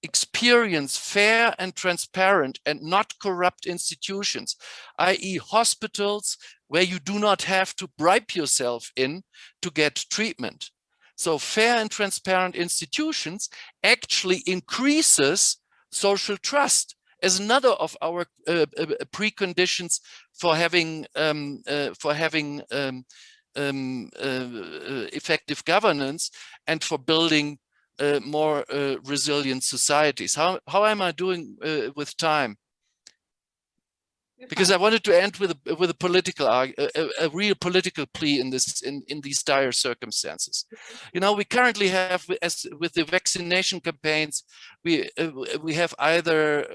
experience fair and transparent and not corrupt institutions, i.e. hospitals where you do not have to bribe yourself in to get treatment. So fair and transparent institutions actually increases social trust as another of our preconditions for having effective governance and for building more resilient societies. How am I doing with time? Because I wanted to end with a political a real political plea in these dire circumstances. You know, we currently have, as with the vaccination campaigns, we have either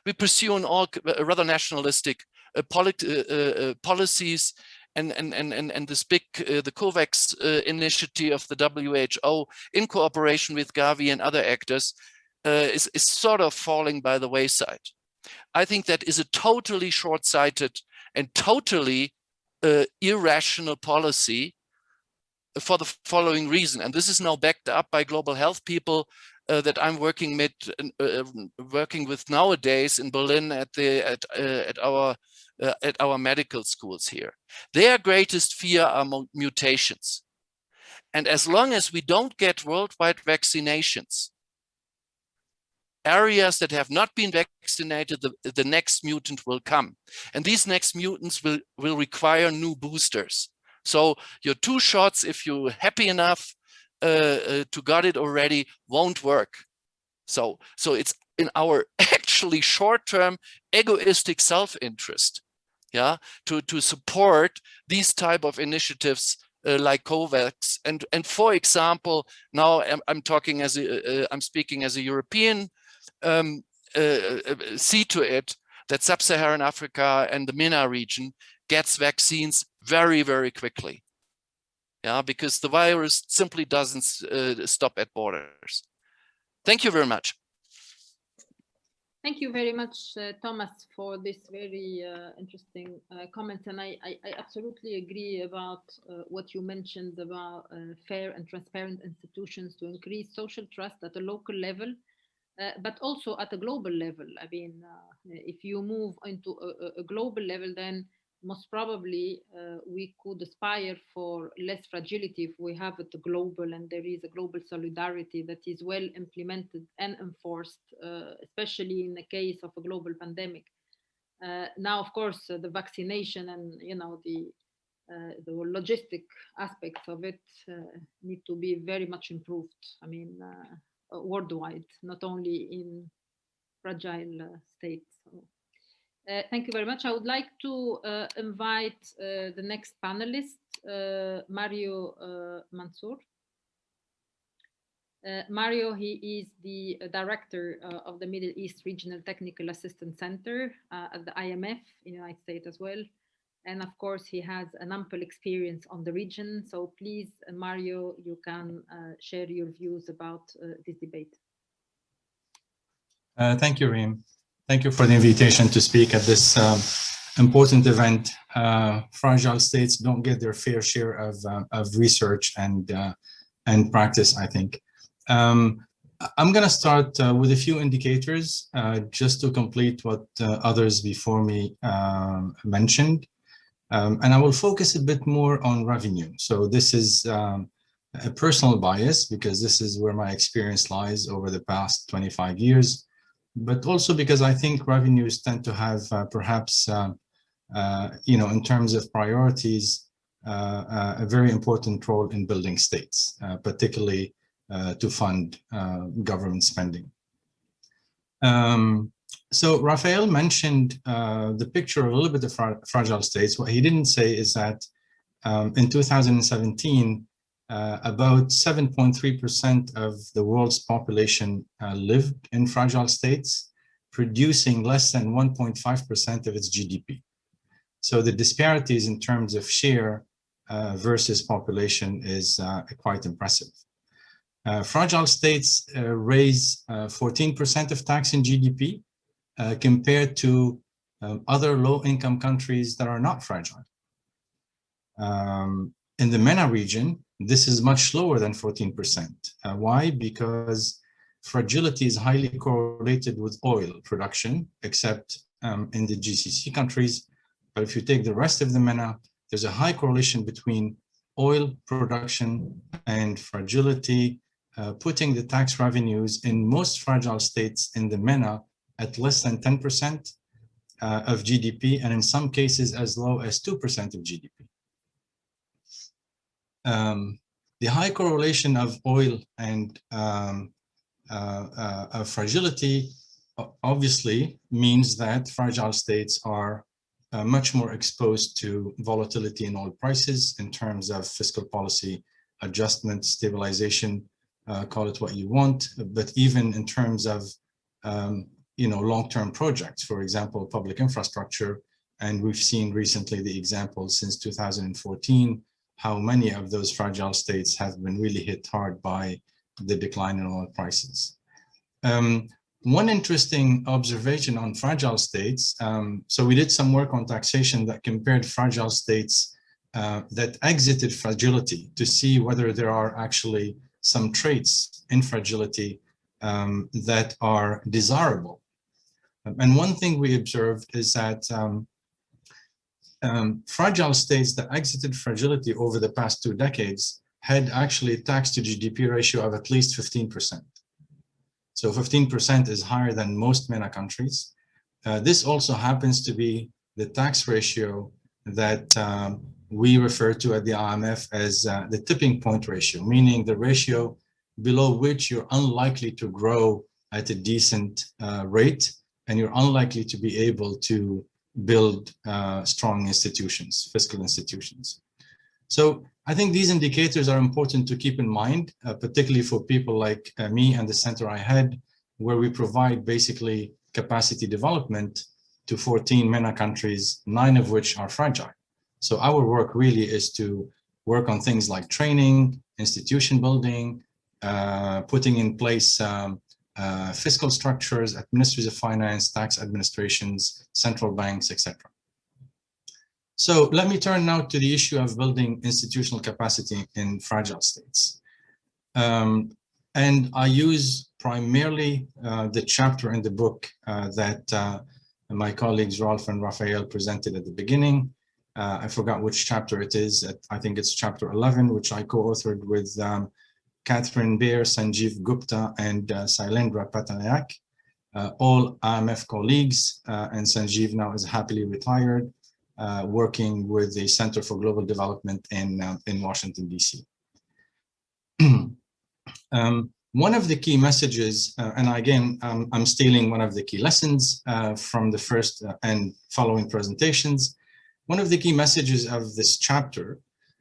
we pursue an all rather nationalistic policies. And this big, the COVAX initiative of the WHO in cooperation with Gavi and other actors is sort of falling by the wayside. I think that is a totally short-sighted and totally irrational policy for the following reason. And this is now backed up by global health people that I'm working with nowadays in Berlin at our medical schools here. Their greatest fear are mutations. And as long as we don't get worldwide vaccinations, areas that have not been vaccinated, the next mutant will come. And these next mutants will require new boosters. So your 2 shots, if you're happy enough to got it already, won't work. So it's in our actually short-term egoistic self-interest, yeah, to support these type of initiatives like COVAX. And for example, now I'm talking as I'm speaking as a European. See to it that sub-Saharan Africa and the MENA region gets vaccines very, very quickly. Yeah, because the virus simply doesn't stop at borders. Thank you very much. Thank you very much, Thomas, for this very interesting comments. And I absolutely agree about what you mentioned about fair and transparent institutions to increase social trust at a local level, but also at a global level. I mean, if you move into a global level, then most probably we could aspire for less fragility if we have it global and there is a global solidarity that is well implemented and enforced, especially in the case of a global pandemic. Now, of course, the vaccination and the logistic aspects of it need to be very much improved. I mean, worldwide, not only in fragile states. So, thank you very much. I would like to invite the next panelist, Mario Mansour. Mario, he is the director of the Middle East Regional Technical Assistance Center at the IMF in the United States as well. And of course, he has an ample experience on the region. So please, Mario, you can share your views about this debate. Thank you, Reem. Thank you for the invitation to speak at this important event. Fragile states don't get their fair share of research and practice, I think. I'm going to start with a few indicators just to complete what others before me mentioned. And I will focus a bit more on revenue. So this is a personal bias because this is where my experience lies over the past 25 years, but also because I think revenues tend to have perhaps, in terms of priorities, a very important role in building states, particularly to fund government spending. So Raphael mentioned the picture a little bit of fragile states. What he didn't say is that in 2017, about 7.3% of the world's population lived in fragile states, producing less than 1.5% of its GDP. So the disparities in terms of share versus population is quite impressive. Fragile states raise 14% of tax in GDP compared to other low-income countries that are not fragile. In the MENA region, this is much lower than 14%. Why? Because fragility is highly correlated with oil production, except in the GCC countries. But if you take the rest of the MENA, there's a high correlation between oil production and fragility, putting the tax revenues in most fragile states in the MENA at less than 10% of GDP, and in some cases as low as 2% of GDP. The high correlation of oil and fragility obviously means that fragile states are much more exposed to volatility in oil prices in terms of fiscal policy adjustment, stabilization, call it what you want, but even in terms of long-term projects, for example, public infrastructure. And we've seen recently the examples since 2014, how many of those fragile states have been really hit hard by the decline in oil prices. One interesting observation on fragile states, so we did some work on taxation that compared fragile states that exited fragility to see whether there are actually some traits in fragility that are desirable. And one thing we observed is that fragile states that exited fragility over the past 2 decades had actually a tax to GDP ratio of at least 15%. So 15% is higher than most MENA countries. This also happens to be the tax ratio that we refer to at the IMF as the tipping point ratio, meaning the ratio below which you're unlikely to grow at a decent rate, and you're unlikely to be able to build strong institutions, fiscal institutions. So I think these indicators are important to keep in mind, particularly for people like me and the center I had, where we provide basically capacity development to 14 MENA countries, 9 of which are fragile. So our work really is to work on things like training, institution building, putting in place fiscal structures, ministries of finance, tax administrations, central banks, etc. So let me turn now to the issue of building institutional capacity in fragile states. And I use primarily the chapter in the book that my colleagues Rolf and Raphael presented at the beginning. I forgot which chapter it is. I think it's chapter 11, which I co-authored with Catherine Bear, Sanjeev Gupta, and Sailendra Patanayak, all IMF colleagues, and Sanjeev now is happily retired, working with the Center for Global Development in Washington, D.C. One of the key messages, and again, I'm stealing one of the key lessons from the first and following presentations. One of the key messages of this chapter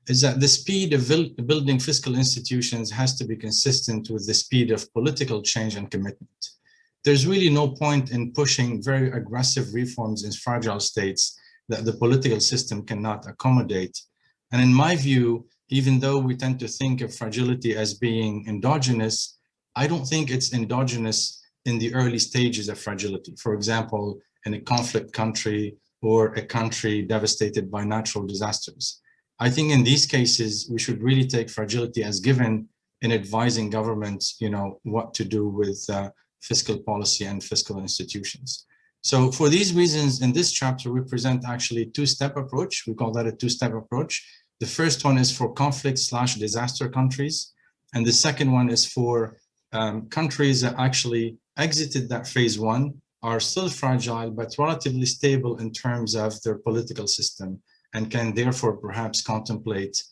is that the speed of building fiscal institutions has to be consistent with the speed of political change and commitment. There's really no point in pushing very aggressive reforms in fragile states that the political system cannot accommodate. And in my view, even though we tend to think of fragility as being endogenous, I don't think it's endogenous in the early stages of fragility. For example, in a conflict country or a country devastated by natural disasters. I think in these cases, we should really take fragility as given in advising governments, what to do with fiscal policy and fiscal institutions. So for these reasons, in this chapter, we present actually a two-step approach. We call that a two-step approach. The first one is for conflict/disaster countries. And the second one is for countries that actually exited that phase one, are still fragile, but relatively stable in terms of their political system, and can therefore perhaps contemplate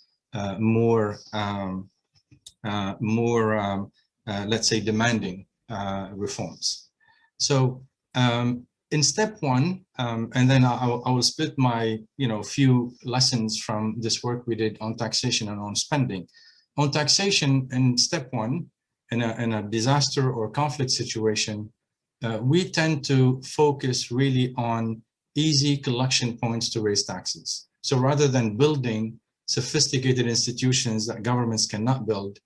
let's say, demanding reforms. So in step one, and then I will split my few lessons from this work we did on taxation and on spending. On taxation, in step one, in a disaster or conflict situation, we tend to focus really on easy collection points to raise taxes. So rather than building sophisticated institutions that governments cannot build,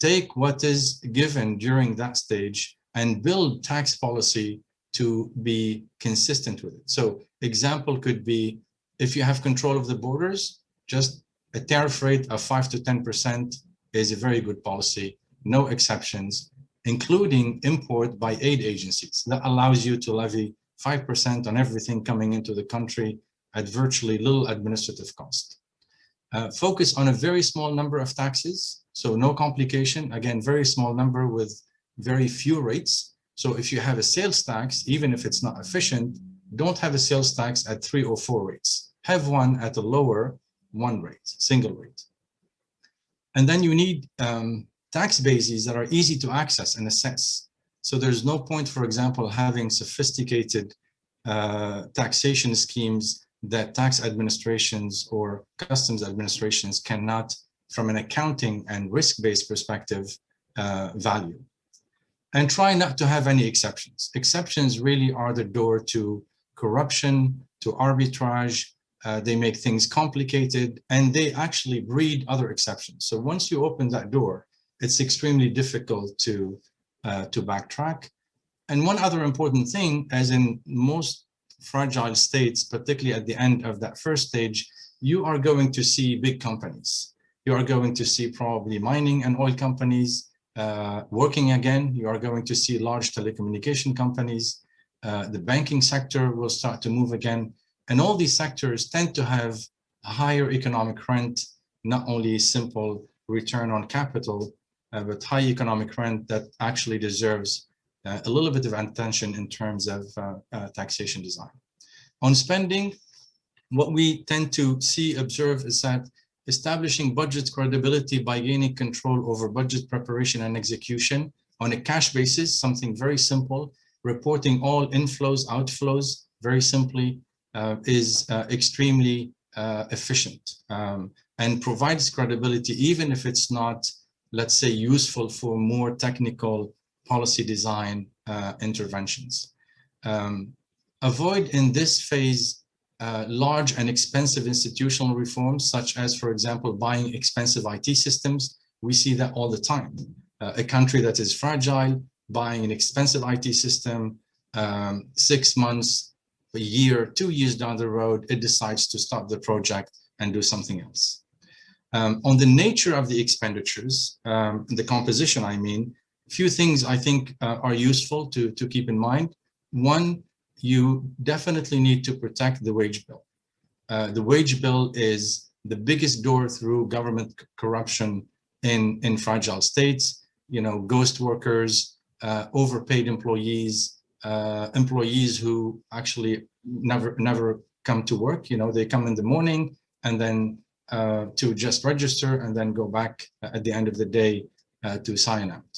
take what is given during that stage and build tax policy to be consistent with it. So example could be, if you have control of the borders, just a tariff rate of 5 to 10% is a very good policy, no exceptions, including import by aid agencies. That allows you to levy 5% on everything coming into the country at virtually little administrative cost. Focus on a very small number of taxes, so no complication, again, very small number with very few rates. So if you have a sales tax, even if it's not efficient, don't have a sales tax at 3 or 4 rates. Have one at a lower 1 rate, single rate. And then you need tax bases that are easy to access and assess. So there's no point, for example, having sophisticated taxation schemes that tax administrations or customs administrations cannot, from an accounting and risk-based perspective, value. And try not to have any exceptions. Exceptions really are the door to corruption, to arbitrage. They make things complicated, and they actually breed other exceptions. So once you open that door, it's extremely difficult to backtrack. And one other important thing, as in most fragile states, particularly at the end of that first stage, you are going to see big companies. You are going to see probably mining and oil companies working again. You are going to see large telecommunication companies. The banking sector will start to move again. And all these sectors tend to have a higher economic rent, not only simple return on capital, but high economic rent that actually deserves a little bit of attention in terms of taxation design. On spending, what we tend to observe is that establishing budget credibility by gaining control over budget preparation and execution on a cash basis, something very simple, reporting all inflows, outflows, very simply, is extremely efficient and provides credibility, even if it's not, let's say, useful for more technical policy design interventions. Avoid in this phase large and expensive institutional reforms, such as, for example, buying expensive IT systems. We see that all the time. A country that is fragile, buying an expensive IT system, 6 months, a year, 2 years down the road, it decides to stop the project and do something else. On the nature of the expenditures, the composition, I mean, a few things I think are useful to keep in mind. One, you definitely need to protect the wage bill. The wage bill is the biggest door through government corruption in fragile states. You know, ghost workers, overpaid employees, employees who actually never come to work. You know, they come in the morning and then to just register and then go back at the end of the day to sign out.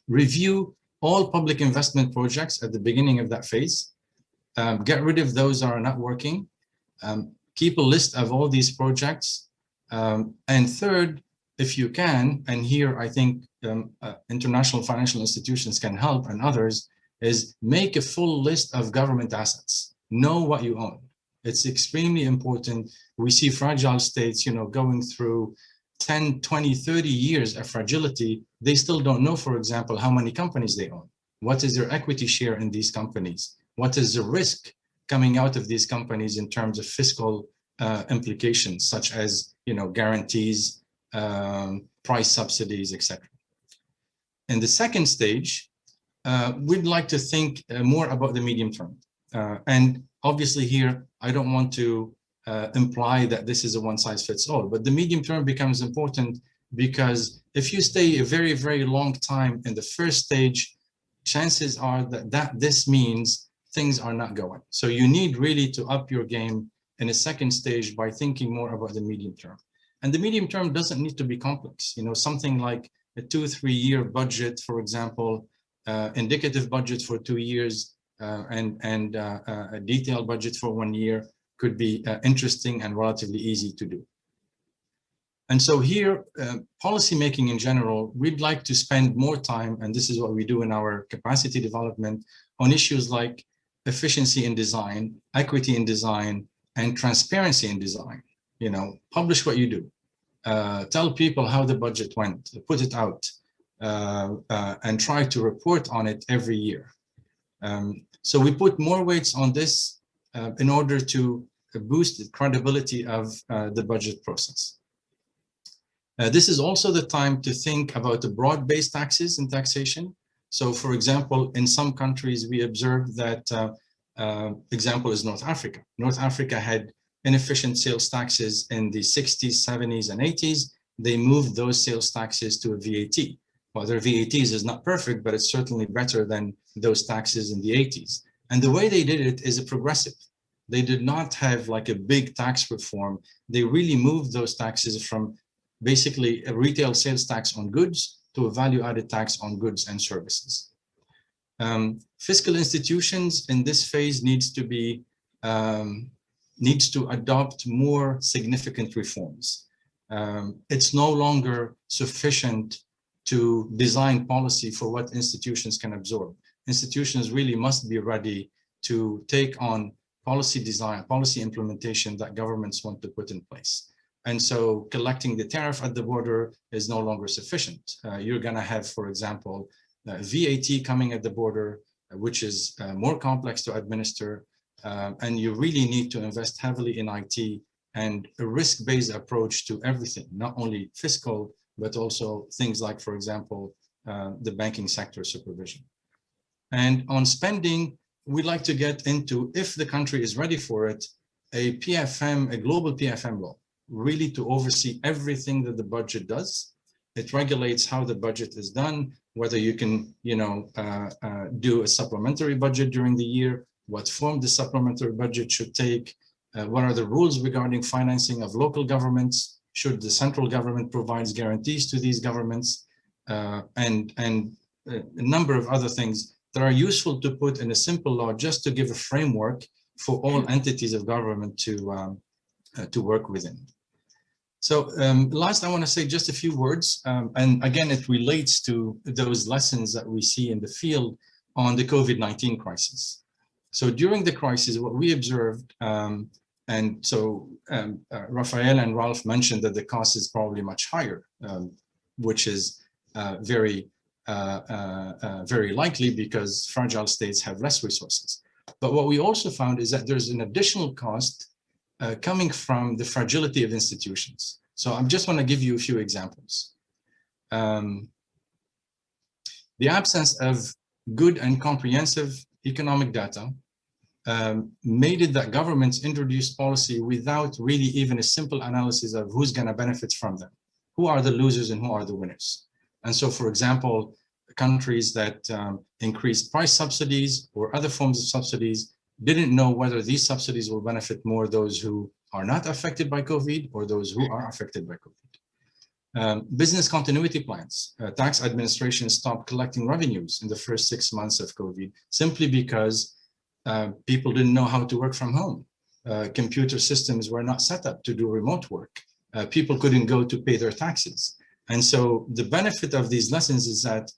Review all public investment projects at the beginning of that phase. Get rid of those that are not working. Keep a list of all these projects And third, if you can, and here I think international financial institutions can help and others, is make a full list of government assets. Know what you own. It's extremely important. We see fragile states, going through 10, 20, 30 years of fragility. They still don't know, for example, how many companies they own. What is their equity share in these companies? What is the risk coming out of these companies in terms of fiscal implications, such as, guarantees, price subsidies, etc. In the second stage, we'd like to think more about the medium term. And obviously here, I don't want to imply that this is a one-size-fits-all, but the medium term becomes important because if you stay a very, very long time in the first stage, chances are that this means things are not going. So you need really to up your game in a second stage by thinking more about the medium term. And the medium term doesn't need to be complex. Something like a 2-3 year budget, for example, indicative budget for 2 years, and a detailed budget for 1 year could be interesting and relatively easy to do. And so here, policymaking in general, we'd like to spend more time, and this is what we do in our capacity development, on issues like efficiency in design, equity in design, and transparency in design. Publish what you do. Tell people how the budget went, put it out, and try to report on it every year. So we put more weights on this in order to boost the credibility of the budget process. This is also the time to think about the broad-based taxes and taxation. So for example, in some countries, we observed that, example is North Africa. North Africa had inefficient sales taxes in the 60s, 70s, and 80s. They moved those sales taxes to a VAT. Well, their VATs is not perfect, but it's certainly better than those taxes in the 80s. And the way they did it is a progressive. They did not have like a big tax reform. They really moved those taxes from basically a retail sales tax on goods to a value-added tax on goods and services. Fiscal institutions in this phase needs to adopt more significant reforms. It's no longer sufficient to design policy for what institutions can absorb. Institutions really must be ready to take on policy design, policy implementation that governments want to put in place. And so collecting the tariff at the border is no longer sufficient. You're going to have, for example, VAT coming at the border, which is more complex to administer. And you really need to invest heavily in IT and a risk-based approach to everything, not only fiscal, but also things like, for example, the banking sector supervision. And on spending, we'd like to get into, if the country is ready for it, a PFM, a global PFM law, really to oversee everything that the budget does. It regulates how the budget is done, whether you can, do a supplementary budget during the year, what form the supplementary budget should take, what are the rules regarding financing of local governments, should the central government provides guarantees to these governments, and a number of other things that are useful to put in a simple law just to give a framework for all entities of government to work within. So last, I want to say just a few words, and again, it relates to those lessons that we see in the field on the COVID-19 crisis. So during the crisis, what we observed, and so Raphael and Ralph mentioned that the cost is probably much higher, which is very likely because fragile states have less resources. But what we also found is that there's an additional cost coming from the fragility of institutions. So I just want to give you a few examples. The absence of good and comprehensive economic data made it that governments introduced policy without really even a simple analysis of who's going to benefit from them. Who are the losers and who are the winners? And so, for example, countries that increased price subsidies or other forms of subsidies didn't know whether these subsidies will benefit more those who are not affected by COVID or those who are affected by COVID. Business continuity plans. Tax administration stopped collecting revenues in the first 6 months of COVID simply because people didn't know how to work from home. Computer systems were not set up to do remote work. people couldn't go to pay their taxes. And so the benefit of these lessons is that,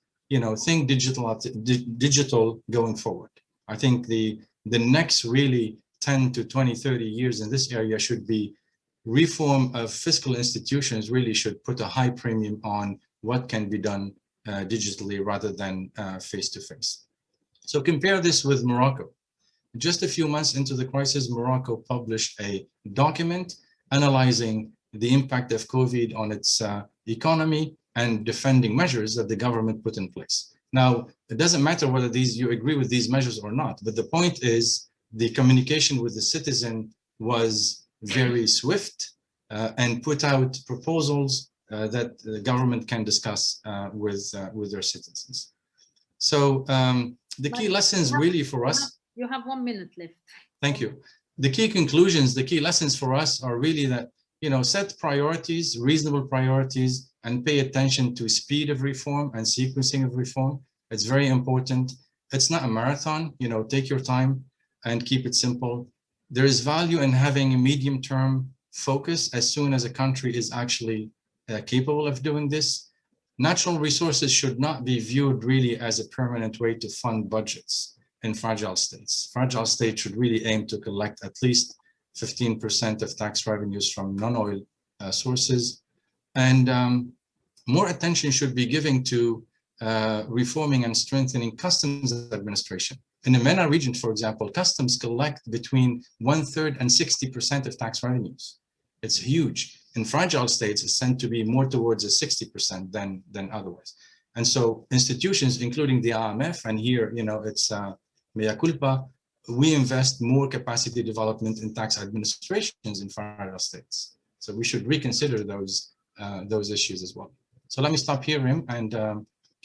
think digital going forward. I think the next really 10 to 20, 30 years in this area should be reform of fiscal institutions. Really should put a high premium on what can be done digitally rather than face-to-face. So compare this with Morocco. Just a few months into the crisis, Morocco published a document analyzing the impact of COVID on its economy and defending measures that the government put in place. Now, it doesn't matter whether you agree with these measures or not, but the point is the communication with the citizen was very swift and put out proposals that the government can discuss with their citizens. So the key lessons really for us. You have 1 minute left. Thank you. The key conclusions, the key lessons for us are really that, set priorities, reasonable priorities, and pay attention to speed of reform and sequencing of reform. It's very important. It's not a marathon, take your time and keep it simple. There is value in having a medium-term focus as soon as a country is actually capable of doing this. Natural resources should not be viewed really as a permanent way to fund budgets in fragile states. Fragile states should really aim to collect at least 15% of tax revenues from non-oil sources. And more attention should be given to reforming and strengthening customs administration. In the MENA region, for example, customs collect between 1/3 and 60% of tax revenues. It's huge. In fragile states, it's tend to be more towards a 60% than otherwise. And so institutions, including the IMF, and here, it's mea culpa, we invest more capacity development in tax administrations in fragile states. So we should reconsider those issues as well. So let me stop here, Rim, and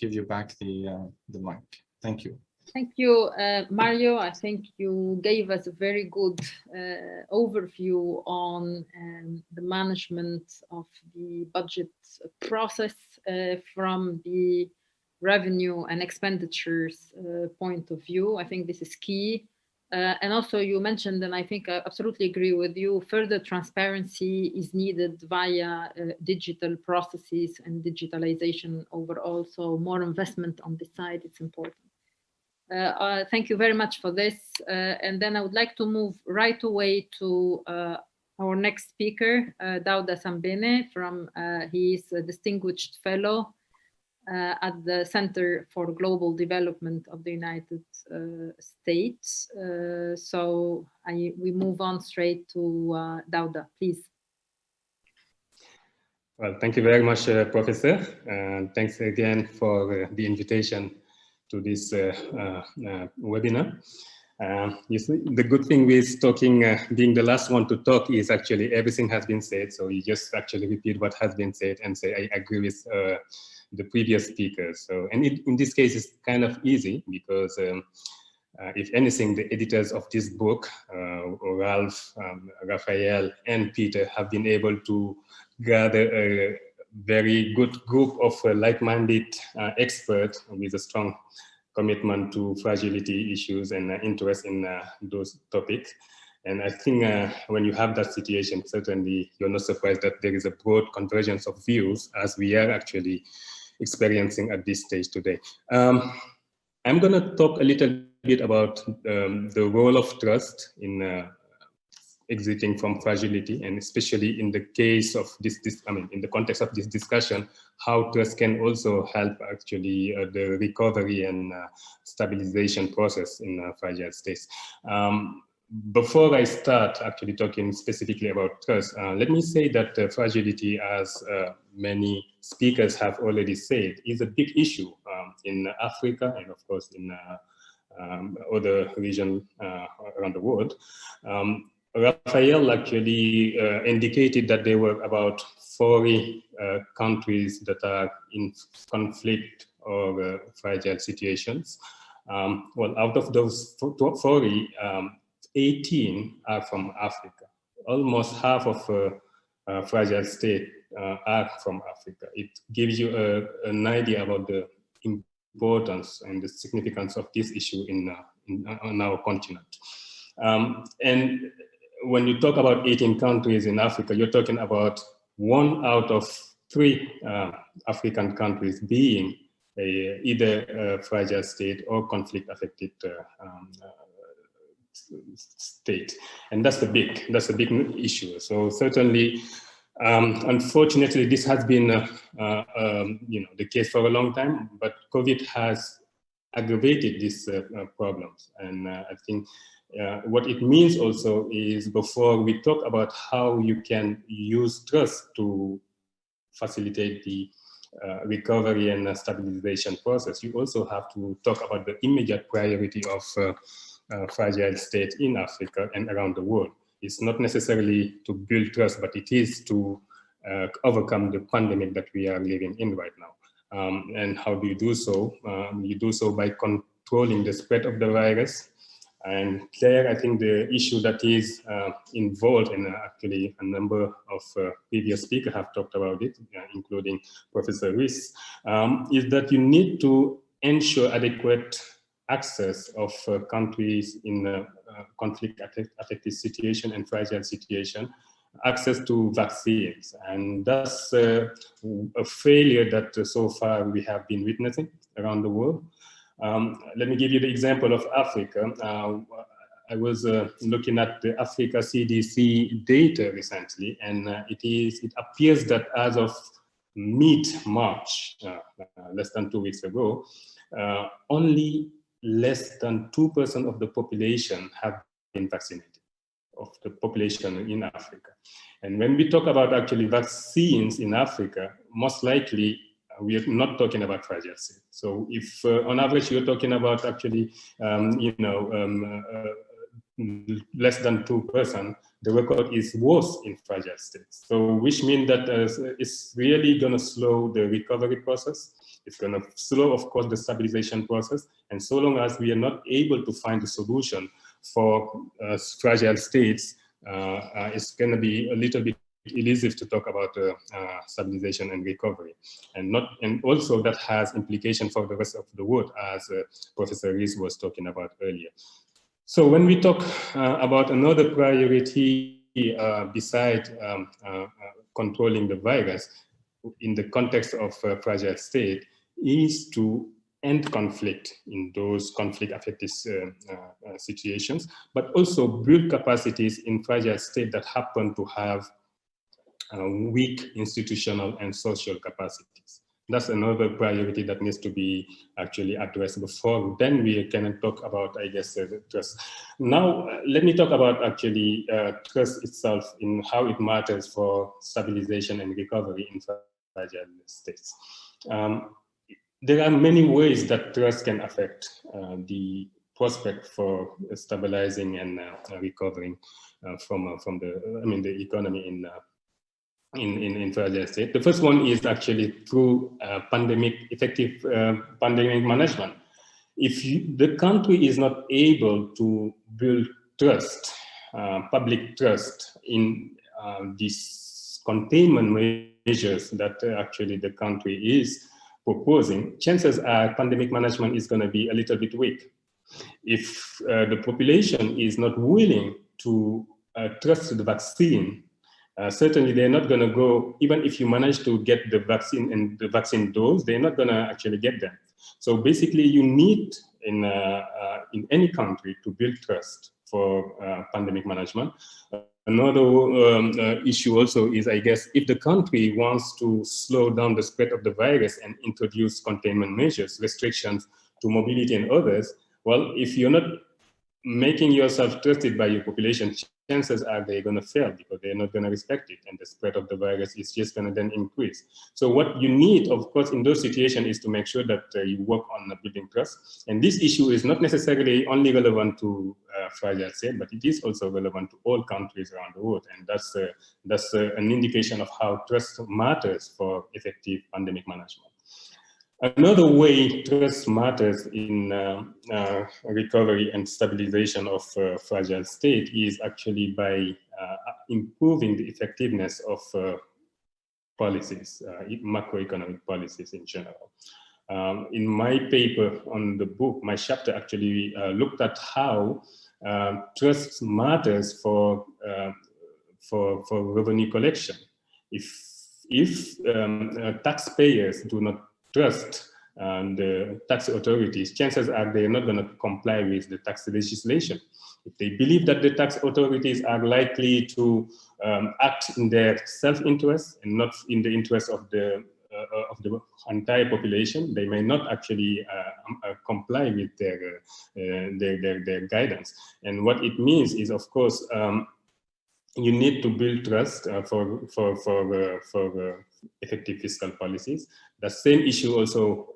give you back the mic. Thank you. Thank you, Mario. I think you gave us a very good overview on the management of the budget process from the revenue and expenditures point of view. I think this is key. And also you mentioned, and I think I absolutely agree with you, further transparency is needed via digital processes and digitalization overall. So more investment on this side, it's important. Thank you very much for this. And then I would like to move right away to our next speaker, Dauda Sambene. He is a distinguished fellow at the Center for Global Development of the United States. So we move on straight to Dauda, please. Well, thank you very much, Professor. And thanks again for the invitation to this webinar. You see, the good thing with talking, being the last one to talk, is actually everything has been said. So you just actually repeat what has been said and say, I agree with the previous speakers. So, and in this case, it's kind of easy because if anything, the editors of this book, Ralph, Raphael, and Peter, have been able to gather a very good group of like-minded experts with a strong commitment to fragility issues and interest in those topics. And I think when you have that situation, certainly you're not surprised that there is a broad convergence of views as we are actually experiencing at this stage today. I'm going to talk a little bit about the role of trust in exiting from fragility, and especially in the case of in the context of this discussion, how trust can also help actually the recovery and stabilization process in fragile states. Before I start actually talking specifically about trust, let me say that fragility, as many speakers have already said, is a big issue in Africa and of course in other regions around the world. Raphael actually indicated that there were about 40 countries that are in conflict or fragile situations. Well, out of those 40, 18 are from Africa. Almost half of fragile states are from Africa. It gives you an idea about the importance and the significance of this issue on our continent. And when you talk about 18 countries in Africa, you're talking about 1 out of 3 African countries being either a fragile state or conflict-affected state, and that's a big issue. So certainly, unfortunately, this has been the case for a long time, but COVID has aggravated these problems, and I think what it means also is, before we talk about how you can use trust to facilitate the recovery and stabilization process, you also have to talk about the immediate priority of fragile states in Africa and around the world. It's not necessarily to build trust, but it is to overcome the pandemic that we are living in right now. And how do you do so? You do so by controlling the spread of the virus. And there, I think the issue that is involved, and actually a number of previous speakers have talked about it, including Professor Ruiz, is that you need to ensure adequate access of countries in conflict-affected situation and fragile situation, access to vaccines. And that's a failure that so far we have been witnessing around the world. Let me give you the example of Africa. I was looking at the Africa CDC data recently, and it appears that as of mid-March, less than 2 weeks ago, only less than 2% of the population have been vaccinated, of the population in Africa. And when we talk about actually vaccines in Africa, most likely we are not talking about fragile states. So if on average you're talking about actually, less than 2%, the record is worse in fragile states. So which means that it's really going to slow the recovery process. It's going to slow, of course, the stabilization process. And so long as we are not able to find a solution for fragile states, it's going to be a little bit elusive to talk about stabilization and recovery, and also that has implication for the rest of the world, as Professor Ruiz was talking about earlier. So when we talk about another priority beside controlling the virus in the context of fragile state, is to end conflict in those conflict-affected situations, but also build capacities in fragile state that happen to have weak institutional and social capacities. That's another priority that needs to be actually addressed before then we can talk about, I guess, trust. Now, let me talk about actually trust itself in how it matters for stabilization and recovery in fragile states. There are many ways that trust can affect the prospect for stabilizing and recovering from the economy in fragile state. The first one is actually through effective pandemic management. If the country is not able to build trust, public trust in these containment measures that actually the country is proposing, chances are pandemic management is going to be a little bit weak. If the population is not willing to trust the vaccine, certainly they're not going to go, even if you manage to get the vaccine and the vaccine dose, they're not going to actually get them. So basically you need in any country to build trust for pandemic management. Another issue also is, I guess, if the country wants to slow down the spread of the virus and introduce containment measures, restrictions to mobility and others, well, if you're not making yourself trusted by your population, chances are they're going to fail because they're not going to respect it, and the spread of the virus is just going to then increase. So what you need, of course, in those situations is to make sure that you work on building trust. And this issue is not necessarily only relevant to fragile state, but it is also relevant to all countries around the world. And that's an indication of how trust matters for effective pandemic management. Another way trust matters in recovery and stabilization of fragile state is actually by improving the effectiveness of policies, macroeconomic policies in general. In my paper on the book, my chapter actually looked at how trust matters for revenue collection. If taxpayers do not trust the tax authorities, chances are they're not going to comply with the tax legislation. If they believe that the tax authorities are likely to act in their self-interest and not in the interest of the entire population, they may not actually comply with their guidance. And what it means is, of course, you need to build trust for effective fiscal policies. The same issue also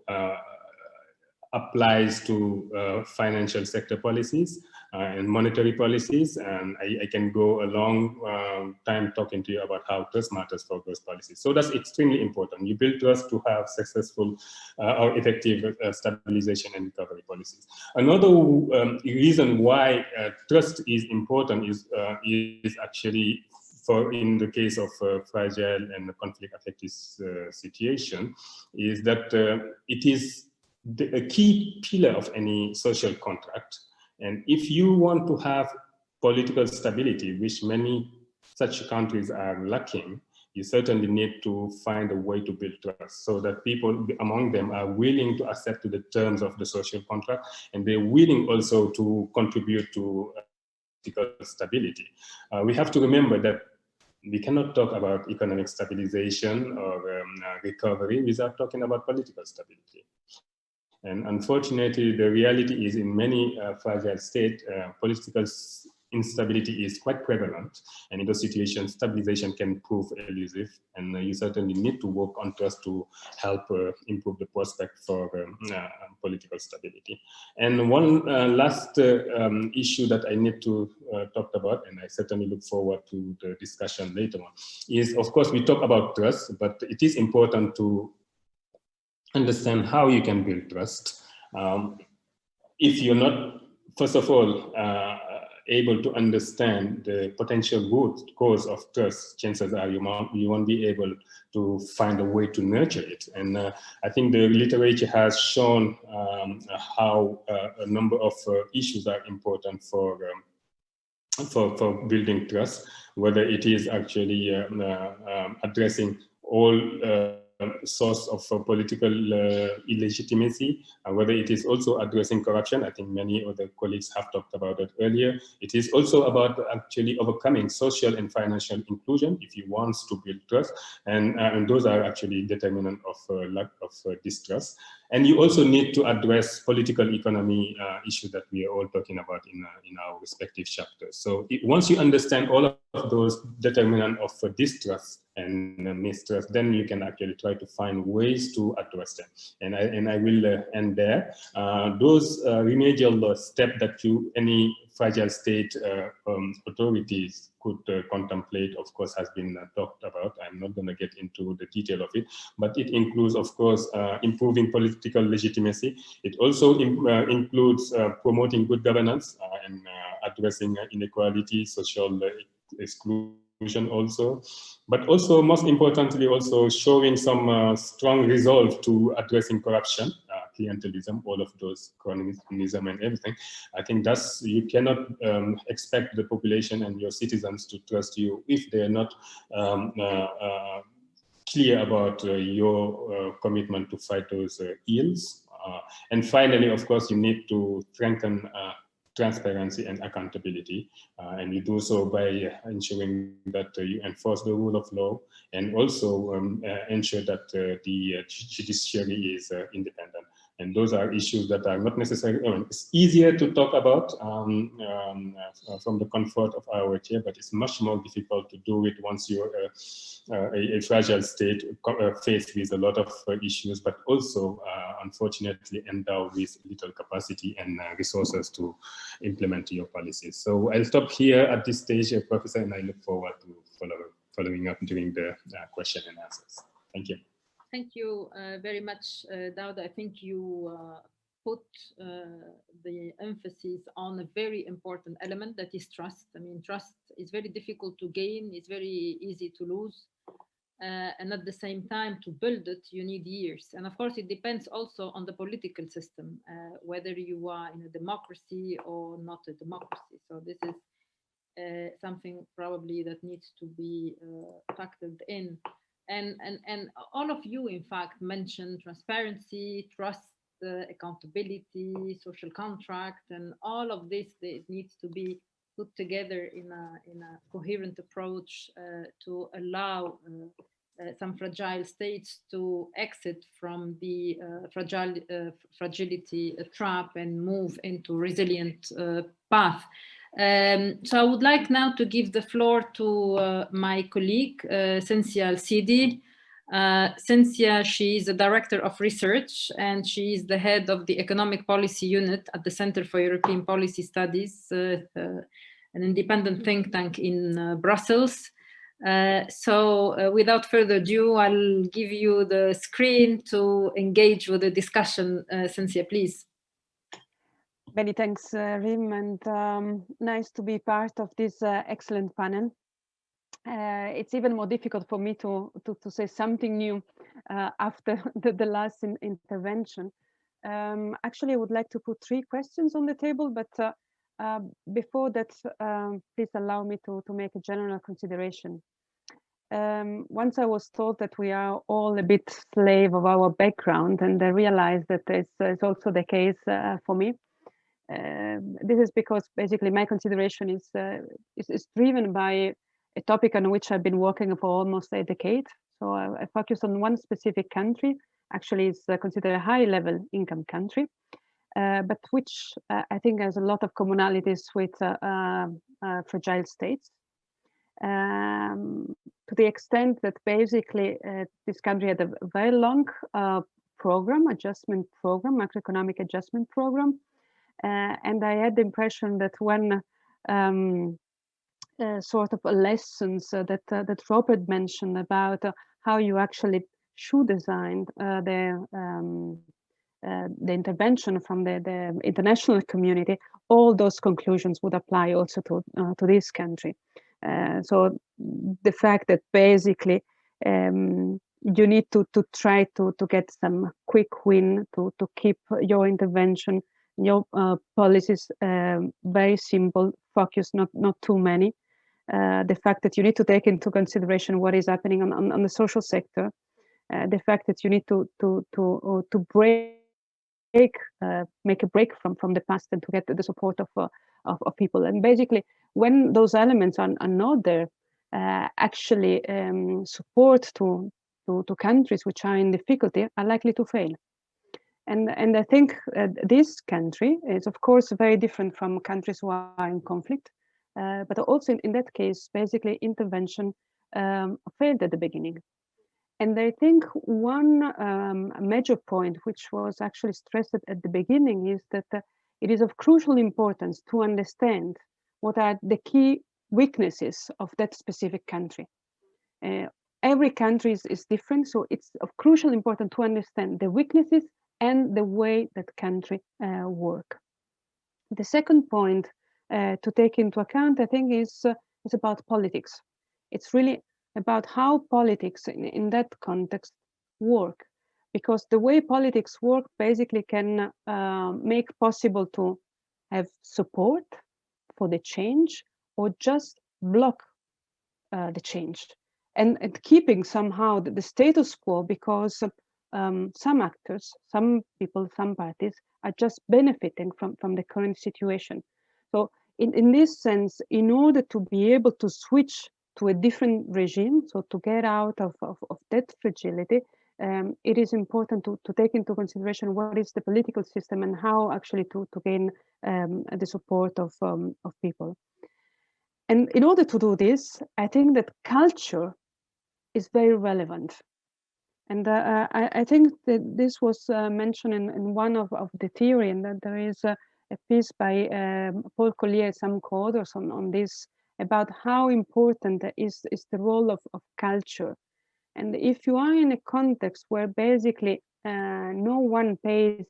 applies to financial sector policies and monetary policies. And I can go a long time talking to you about how trust matters for those policies. So that's extremely important. You build trust to have successful or effective stabilization and recovery policies. Another reason why trust is important is actually in the case of fragile and conflict affected situation, is that it is a key pillar of any social contract. And if you want to have political stability, which many such countries are lacking, you certainly need to find a way to build trust so that people among them are willing to accept the terms of the social contract, and they're willing also to contribute to political stability. We have to remember that we cannot talk about economic stabilization or recovery without talking about political stability. And unfortunately, the reality is in many fragile states, political instability is quite prevalent. And in those situations, stabilization can prove elusive. And you certainly need to work on trust to help improve the prospect for political stability. And one last issue that I need to talk about, and I certainly look forward to the discussion later on, is, of course, we talk about trust, but it is important to understand how you can build trust. If you're not, first of all, able to understand the potential root cause of trust, chances are you won't be able to find a way to nurture it. And I think the literature has shown how a number of issues are important for building trust, whether it is actually addressing all source of political illegitimacy, whether it is also addressing corruption. I think many other colleagues have talked about it earlier. It is also about actually overcoming social and financial inclusion if you want to build trust, and those are actually determinant of lack of distrust. And you also need to address political economy issues that we are all talking about in our respective chapters. So once you understand all of those determinants of distrust and mistrust, then you can actually try to find ways to address them. And I will end there. Those remedial steps that any fragile state authorities could contemplate, of course, has been talked about. I'm not going to get into the detail of it, but it includes, of course, improving political legitimacy. It also includes promoting good governance and addressing inequality, social exclusion also, but also most importantly also showing some strong resolve to addressing corruption, clientelism, all of those, cronyism and everything. I think that's, you cannot expect the population and your citizens to trust you if they're not clear about your commitment to fight those ills. And finally, of course, you need to strengthen transparency and accountability, and you do so by ensuring that you enforce the rule of law, and also ensure that the judiciary is independent. And those are issues that are not necessarily, it's easier to talk about from the comfort of our chair, but it's much more difficult to do it once you're a fragile state faced with a lot of issues, but also unfortunately endowed with little capacity and resources to implement your policies. So I'll stop here at this stage, Professor, and I look forward to following up during the question and answers. Thank you. Thank you very much, Daud. I think you put the emphasis on a very important element, that is trust. I mean, trust is very difficult to gain, it's very easy to lose. And at the same time, to build it, you need years. And of course, it depends also on the political system, whether you are in a democracy or not a democracy. So this is something probably that needs to be factored in. And all of you, in fact, mentioned transparency, trust, accountability, social contract, and all of this needs to be put together in a coherent approach to allow some fragile states to exit from the fragility trap and move into resilient path. So I would like now to give the floor to my colleague, Cynthia Al-Sidi. Cynthia, she is the Director of Research and she is the head of the Economic Policy Unit at the Center for European Policy Studies, an independent think tank in Brussels. So without further ado, I'll give you the screen to engage with the discussion. Cynthia, please. Many thanks, Rim, and nice to be part of this excellent panel. It's even more difficult for me to say something new after the last intervention. Actually, I would like to put 3 questions on the table, but before that, please allow me to make a general consideration. Once I was told that we are all a bit slave of our background, and I realized that it's also the case for me. This is because basically my consideration is driven by a topic on which I've been working for almost a decade. So I focus on one specific country. Actually, it's considered a high-level income country, but which I think has a lot of commonalities with fragile states. To the extent that basically this country had a very long adjustment program, macroeconomic adjustment program. And I had the impression that when sort of lessons that Robert mentioned about how you actually should design the intervention from the international community, all those conclusions would apply also to this country. So the fact that basically you need to try to get some quick win, to keep your intervention, your policies very simple, focus, not too many. The fact that you need to take into consideration what is happening on the social sector, the fact that you need to make a break from the past and to get the support of people. And basically, when those elements are not there, actually support to countries which are in difficulty are likely to fail. And I think this country is, of course, very different from countries who are in conflict. But also in that case, basically intervention failed at the beginning. And I think one major point which was actually stressed at the beginning is that it is of crucial importance to understand what are the key weaknesses of that specific country. Every country is different, so it's of crucial importance to understand the weaknesses and the way that country work. The second point to take into account, I think, is about politics. It's really about how politics in that context work, because the way politics work basically can make possible to have support for the change or just block the change, and keeping somehow the status quo, because some actors, some people, some parties are just benefiting from the current situation. So in this sense, in order to be able to switch to a different regime, so to get out of that fragility, it is important to take into consideration what is the political system and how actually to gain the support of people. And in order to do this, I think that culture is very relevant. And I think that this was mentioned in one of the theory, and that there is a piece by Paul Collier and some co-authors on this, about how important is the role of culture. And if you are in a context where basically no one pays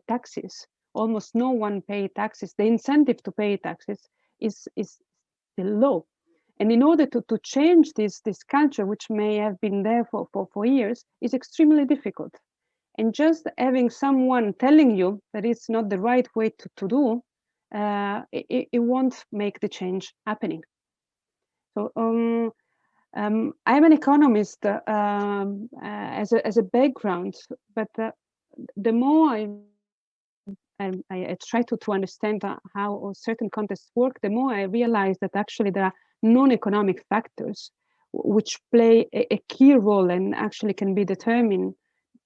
taxes, almost no one pays taxes, the incentive to pay taxes is still low. And in order to change this culture, which may have been there for years, is extremely difficult. And just having someone telling you that it's not the right way to do, it won't make the change happening. So I'm an economist as a background, but the more I try to understand how certain contexts work, the more I realize that actually there are non-economic factors which play a key role and actually can be determinant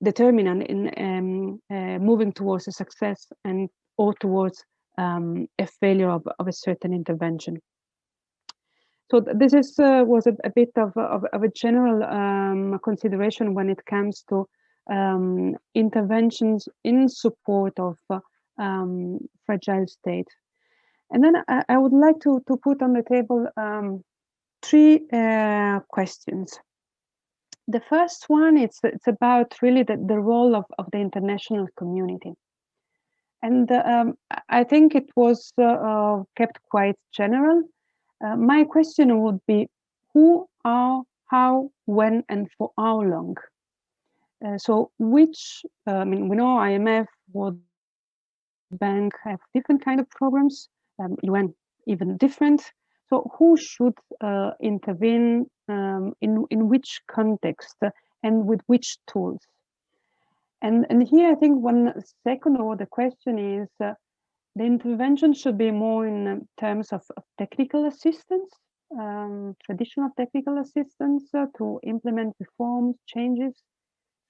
in moving towards a success and or towards a failure of a certain intervention. So this is was a bit of a general consideration when it comes to interventions in support of fragile state. And then I would like to put on the table three questions. The first one, it's about really the role of the international community. And I think it was kept quite general. My question would be, who, are, how, when, and for how long? So which, I mean, we know IMF, World Bank have different kind of programs, UN even different. So who should intervene in which context and with which tools? And here I think one second order question is, the intervention should be more in terms of technical assistance, traditional technical assistance to implement reforms, changes,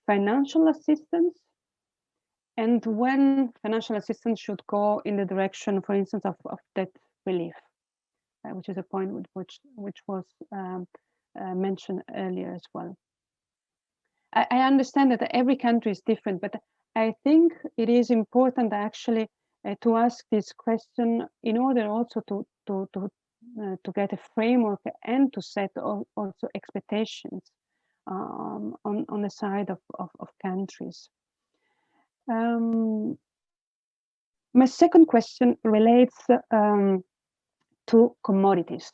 financial assistance, and when financial assistance should go in the direction, for instance, of debt relief, which is a point which was mentioned earlier as well. I understand that every country is different, but I think it is important actually to ask this question in order also to get a framework and to set also expectations on the side of countries. My second question relates to commodities.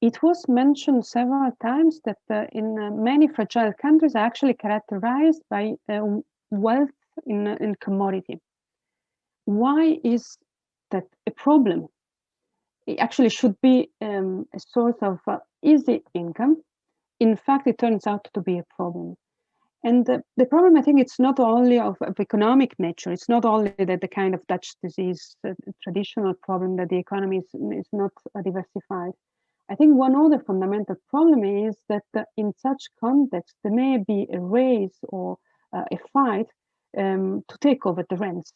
It was mentioned several times that in many fragile countries are actually characterized by wealth in commodity. Why is that a problem? It actually should be a source of easy income. In fact, it turns out to be a problem. And the problem, I think, it's not only of economic nature. It's not only that the kind of Dutch disease, traditional problem that the economy is not diversified. I think one other fundamental problem is that in such context, there may be a race or a fight to take over the rents.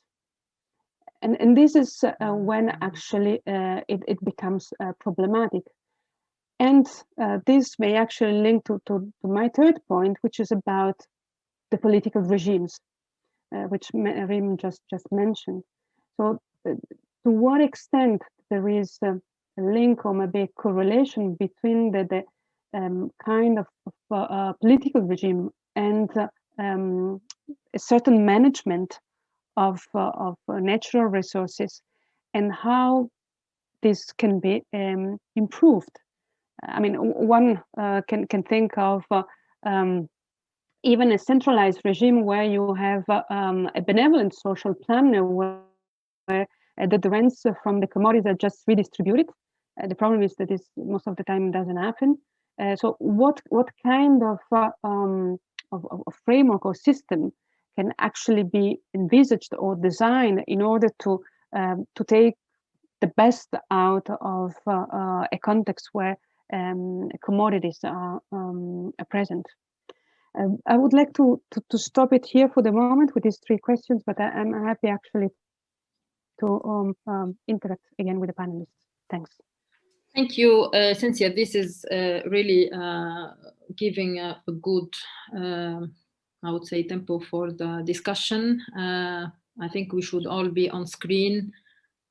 And this is when actually it becomes problematic. And this may actually link to my third point, which is about the political regimes, which Rim just mentioned. So to what extent there is a link or maybe a correlation between the kind of political regime and a certain management of natural resources and how this can be improved. I mean, one can think of even a centralized regime where you have a benevolent social planner where the rents from the commodities are just redistributed. The problem is that this most of the time doesn't happen. So what kind of framework or system can actually be envisaged or designed in order to take the best out of a context where commodities are present? I would like to stop it here for the moment with these three questions, but I'm happy actually to interact again with the panelists. Thanks. Thank you, Cynthia. This is really giving a good, I would say, tempo for the discussion. I think we should all be on screen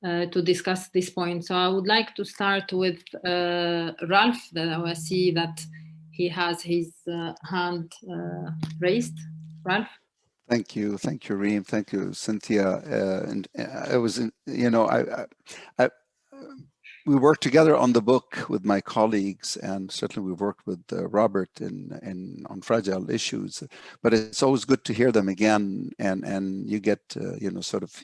to discuss this point. So I would like to start with Ralph. That I see that he has his hand raised. Ralph. Thank you, Reem. Thank you, Cynthia. And I was, we worked together on the book with my colleagues, and certainly we've worked with Robert on fragile issues. But it's always good to hear them again, and you get, sort of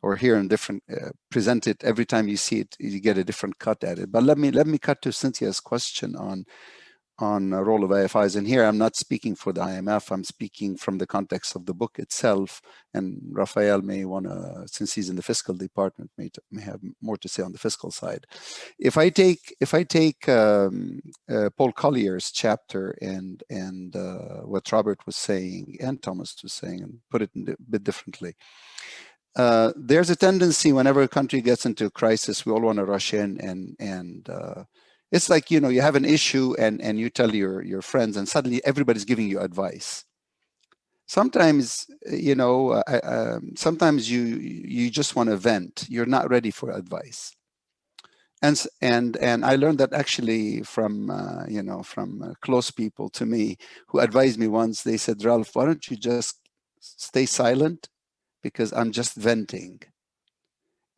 or hear in different, present it every time you see it, you get a different cut at it. But let me cut to Cynthia's question on the role of IFIs. And here I'm not speaking for the IMF, I'm speaking from the context of the book itself. And Raphael may want to, since he's in the fiscal department, may have more to say on the fiscal side. If I take Paul Collier's chapter and what Robert was saying and Thomas was saying, and put it a bit differently, there's a tendency whenever a country gets into a crisis, we all want to rush in and it's like, you know, you have an issue and you tell your friends and suddenly everybody's giving you advice. Sometimes, you know, sometimes you just want to vent. You're not ready for advice. And I learned that actually from, you know, from close people to me who advised me once. They said, Ralph, why don't you just stay silent? Because I'm just venting.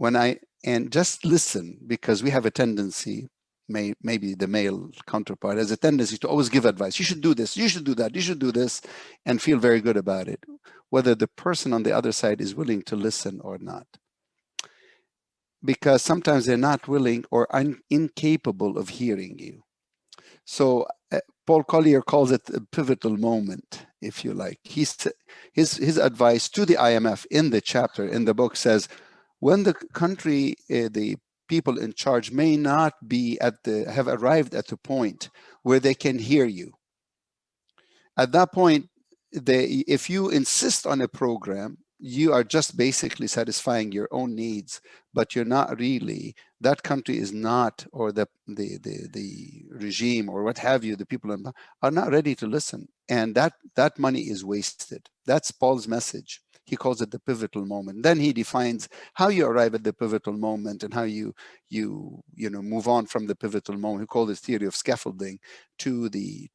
And just listen, because we have a tendency, maybe the male counterpart has a tendency to always give advice. You should do this, you should do that, you should do this, and feel very good about it, whether the person on the other side is willing to listen or not. Because sometimes they're not willing or incapable of hearing you. So Paul Collier calls it a pivotal moment, if you like. His advice to the IMF in the chapter in the book says, when the country, the people in charge may not be have arrived at the point where they can hear you. At that point, if you insist on a program, you are just basically satisfying your own needs, but you're not really, that country is not, or the regime or what have you, the people are not ready to listen. And that money is wasted. That's Paul's message. He calls it the pivotal moment. Then he defines how you arrive at the pivotal moment and how you know, move on from the pivotal moment. He called this theory of scaffolding to the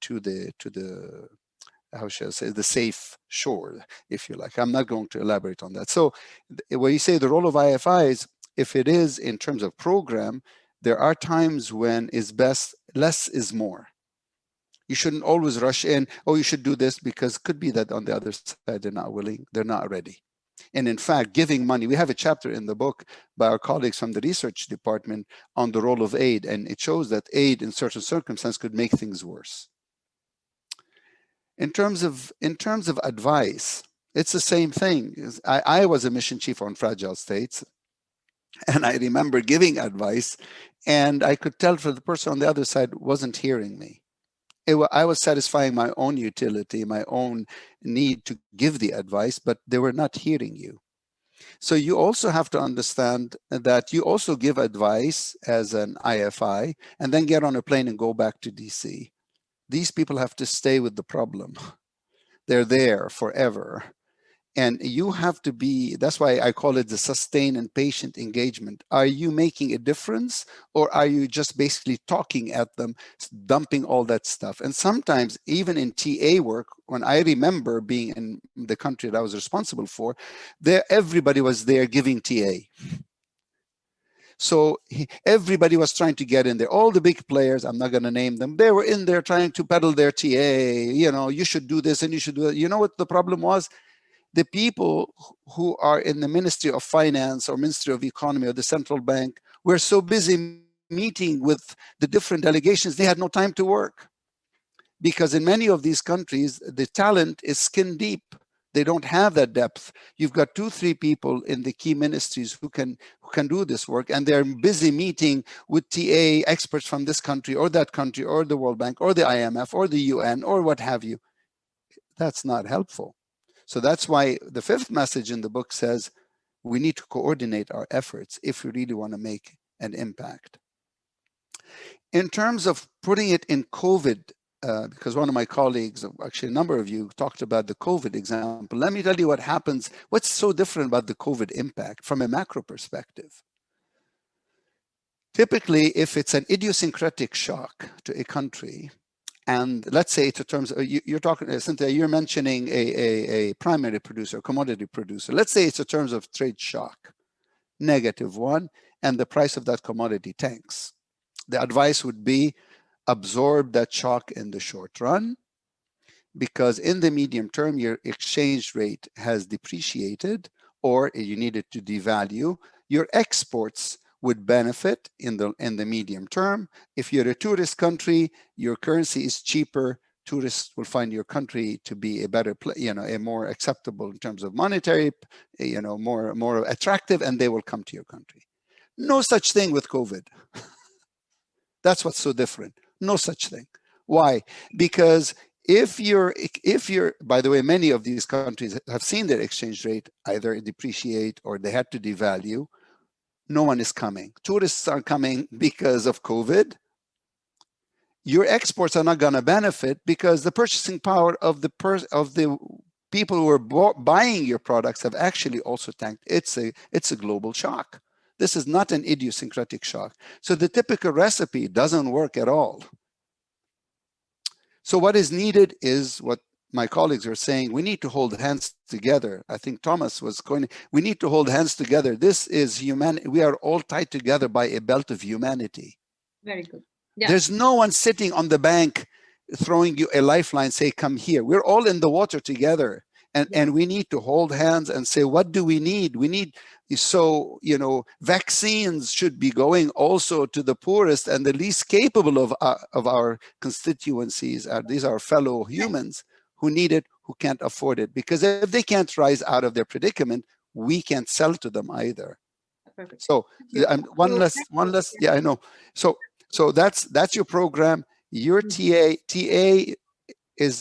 how shall I say, the safe shore, if you like. I'm not going to elaborate on that. So when you say the role of IFIs, if it is in terms of program, there are times when it's best, less is more. You shouldn't always rush in, oh, you should do this, because it could be that on the other side, they're not willing, they're not ready. And in fact, giving money, we have a chapter in the book by our colleagues from the research department on the role of aid, and it shows that aid in certain circumstances could make things worse. In terms of advice, it's the same thing. I was a mission chief on fragile states, and I remember giving advice, and I could tell for the person on the other side wasn't hearing me. I was satisfying my own utility, my own need to give the advice, but they were not hearing you. So you also have to understand that you also give advice as an IFI and then get on a plane and go back to DC. These people have to stay with the problem. They're there forever. And you have to be, that's why I call it the sustained and patient engagement. Are you making a difference, or are you just basically talking at them, dumping all that stuff? And sometimes even in TA work, when I remember being in the country that I was responsible for, everybody was there giving TA. So everybody was trying to get in there. All the big players, I'm not going to name them, they were in there trying to peddle their TA. You know, you should do this and you should do that. You know what the problem was? The people who are in the Ministry of Finance or Ministry of Economy or the central bank were so busy meeting with the different delegations, they had no time to work. Because in many of these countries, the talent is skin deep. They don't have that depth. You've got 2-3 people in the key ministries who can do this work, and they're busy meeting with TA experts from this country or that country or the World Bank or the IMF or the UN or what have you. That's not helpful. So that's why the 5th message in the book says we need to coordinate our efforts if we really want to make an impact. In terms of putting it in COVID, because one of my colleagues, actually a number of you, talked about the COVID example. Let me tell you what happens, what's so different about the COVID impact from a macro perspective. Typically, if it's an idiosyncratic shock to a country, and let's say it's in terms of, you're talking, Cynthia, you're mentioning a primary producer, commodity producer. Let's say it's in terms of trade shock, -1, and the price of that commodity tanks. The advice would be absorb that shock in the short run, because in the medium term, your exchange rate has depreciated, or you needed to devalue, your exports would benefit in the medium term. If you're a tourist country, your currency is cheaper. Tourists will find your country to be a better, a more acceptable in terms of monetary, more attractive, and they will come to your country. No such thing with COVID. That's what's so different. No such thing. Why? Because if you're, by the way, many of these countries have seen their exchange rate either depreciate or they had to devalue. No one is coming. Tourists are coming because of COVID. Your exports are not going to benefit because the purchasing power of the people who are buying your products have actually also tanked. It's a global shock. This is not an idiosyncratic shock. So the typical recipe doesn't work at all. So what is needed is what my colleagues are saying. We need to hold hands together. I think Thomas was we need to hold hands together. This is humanity. We are all tied together by a belt of humanity. Very good. Yeah. There's no one sitting on the bank throwing you a lifeline, say, come here. We're all in the water together. And we need to hold hands and say, what do we need? We need, so, vaccines should be going also to the poorest and the least capable of our constituencies. These are fellow humans who need it, who can't afford it. Because if they can't rise out of their predicament, we can't sell to them either. Perfect. So one less, yeah, I know. So that's your program. Your TA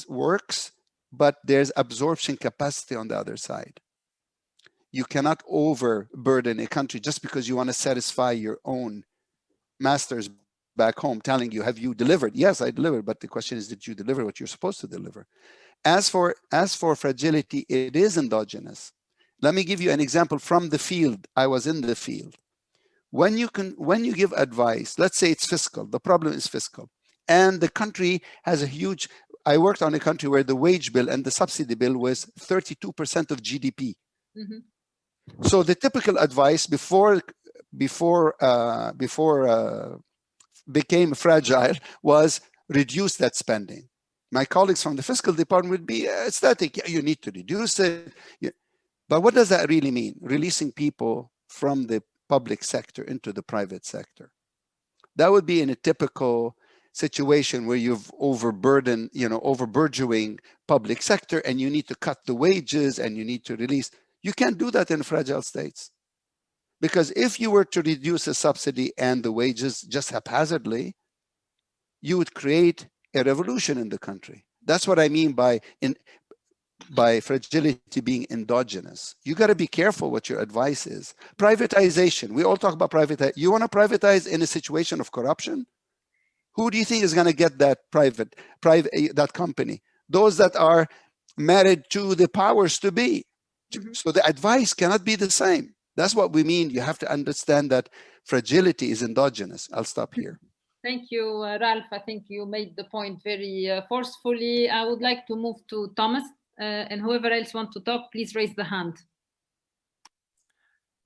works, but there's absorption capacity on the other side. You cannot overburden a country just because you want to satisfy your own masters back home telling you, have you delivered? Yes, I delivered, but the question is, did you deliver what you're supposed to deliver? As for fragility, it is endogenous. Let me give you an example from the field. I was in the field. When you give advice, let's say it's fiscal, the problem is fiscal, and the country has a huge, I worked on a country where the wage bill and the subsidy bill was 32% of GDP. Mm-hmm. So the typical advice before became fragile was reduce that spending. My colleagues from the fiscal department would be ecstatic. Yeah, you need to reduce it. Yeah. But what does that really mean? Releasing people from the public sector into the private sector. That would be in a typical situation where you've overburdened, overburgeoning public sector, and you need to cut the wages and you need to release. You can't do that in fragile states. Because if you were to reduce the subsidy and the wages just haphazardly, you would create a revolution in the country. That's what I mean by fragility being endogenous. You got to be careful what your advice is. Privatization. We all talk about privatization. You want to privatize in a situation of corruption? Who do you think is going to get that that company? Those that are married to the powers to be. Mm-hmm. So the advice cannot be the same. That's what we mean. You have to understand that fragility is endogenous. I'll stop here. Thank you, Ralph. I think you made the point very forcefully. I would like to move to Thomas. And whoever else wants to talk, please raise the hand.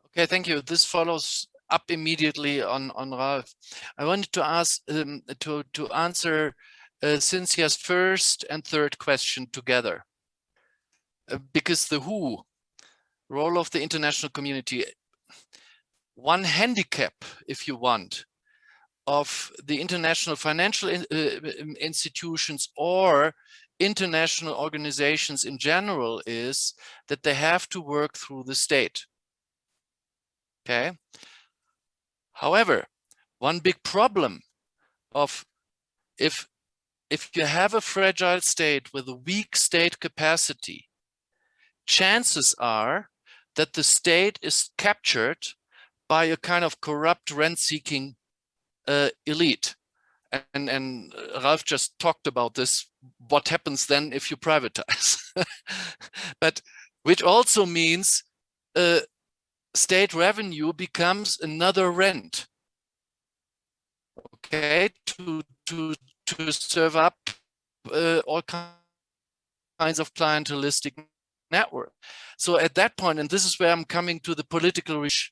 Okay, thank you. This follows up immediately on Ralph. I wanted to ask to answer Cynthia's first and third question together, because the who, role of the international community, one handicap, if you want, of the international financial institutions or international organizations in general is that they have to work through the state. Okay. However, one big problem of if you have a fragile state with a weak state capacity, chances are that the state is captured by a kind of corrupt rent-seeking elite. And Ralph just talked about this, what happens then if you privatize. But which also means state revenue becomes another rent, okay, to serve up all kinds of clientelistic network. So at that point, and this is where I'm coming to the political reach,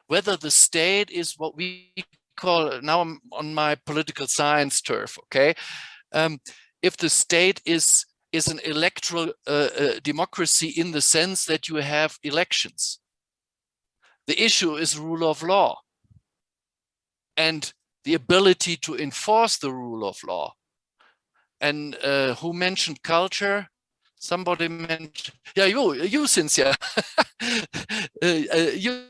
whether the state is what we call, now I'm on my political science turf, okay? If the state is an electoral democracy in the sense that you have elections, The issue is rule of law and the ability to enforce the rule of law. And who mentioned culture? Somebody mentioned, yeah, you Cynthia. You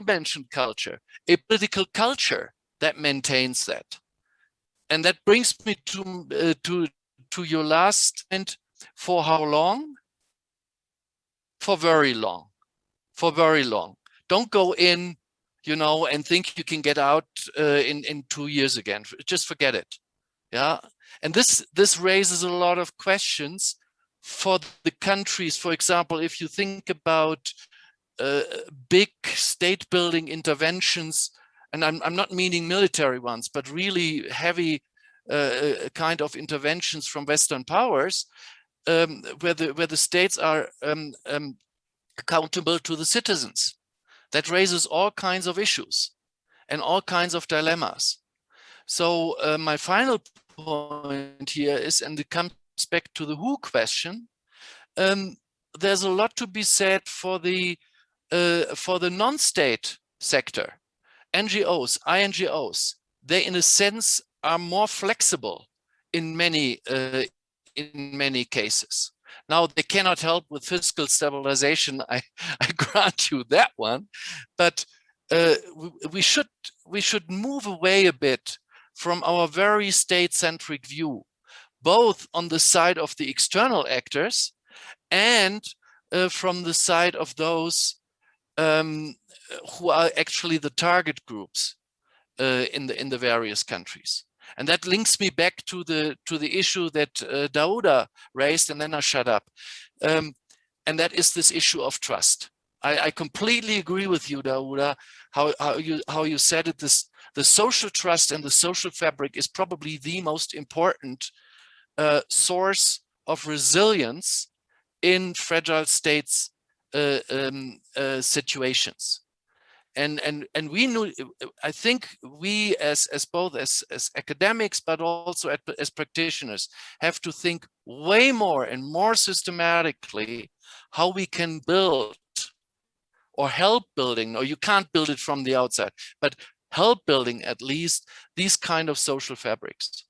mentioned culture, a political culture that maintains that. And that brings me to your last point. For how long? For very long. For very long. Don't go in, you know, and think you can get out in 2 years again. Just forget it. Yeah. And this raises a lot of questions for the countries. For example, if you think about big state building interventions, and I'm not meaning military ones, but really heavy kind of interventions from Western powers, where the states are accountable to the citizens. That raises all kinds of issues and all kinds of dilemmas. So my final point here is, and it comes back to the who question, there's a lot to be said for the non-state sector. NGOs, INGOs, they in a sense are more flexible in many cases. Now they cannot help with fiscal stabilization, I grant you that one, but we should move away a bit from our very state-centric view, both on the side of the external actors and from the side of those who are actually the target groups in the various countries. And that links me back to the issue that Dauda raised, and then I shut up. And that is this issue of trust. I completely agree with you, Dauda, how you said it. The social trust and the social fabric is probably the most important source of resilience in fragile states situations. And we knew, I think we as both as academics, but also as practitioners, have to think way more and more systematically how we can build or help building, or you can't build it from the outside, but help building at least these kind of social fabrics.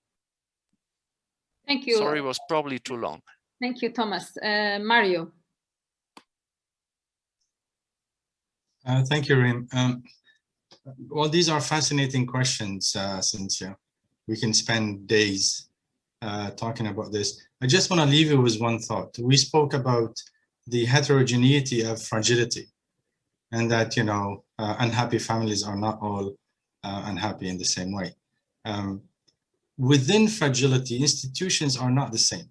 Thank you. Sorry, it was probably too long. Thank you, Thomas. Mario. Thank you, Reem. Well, these are fascinating questions, Cynthia. We can spend days talking about this. I just want to leave you with one thought. We spoke about the heterogeneity of fragility, and that, you know, unhappy families are not all unhappy in the same way. Within fragility, institutions are not the same.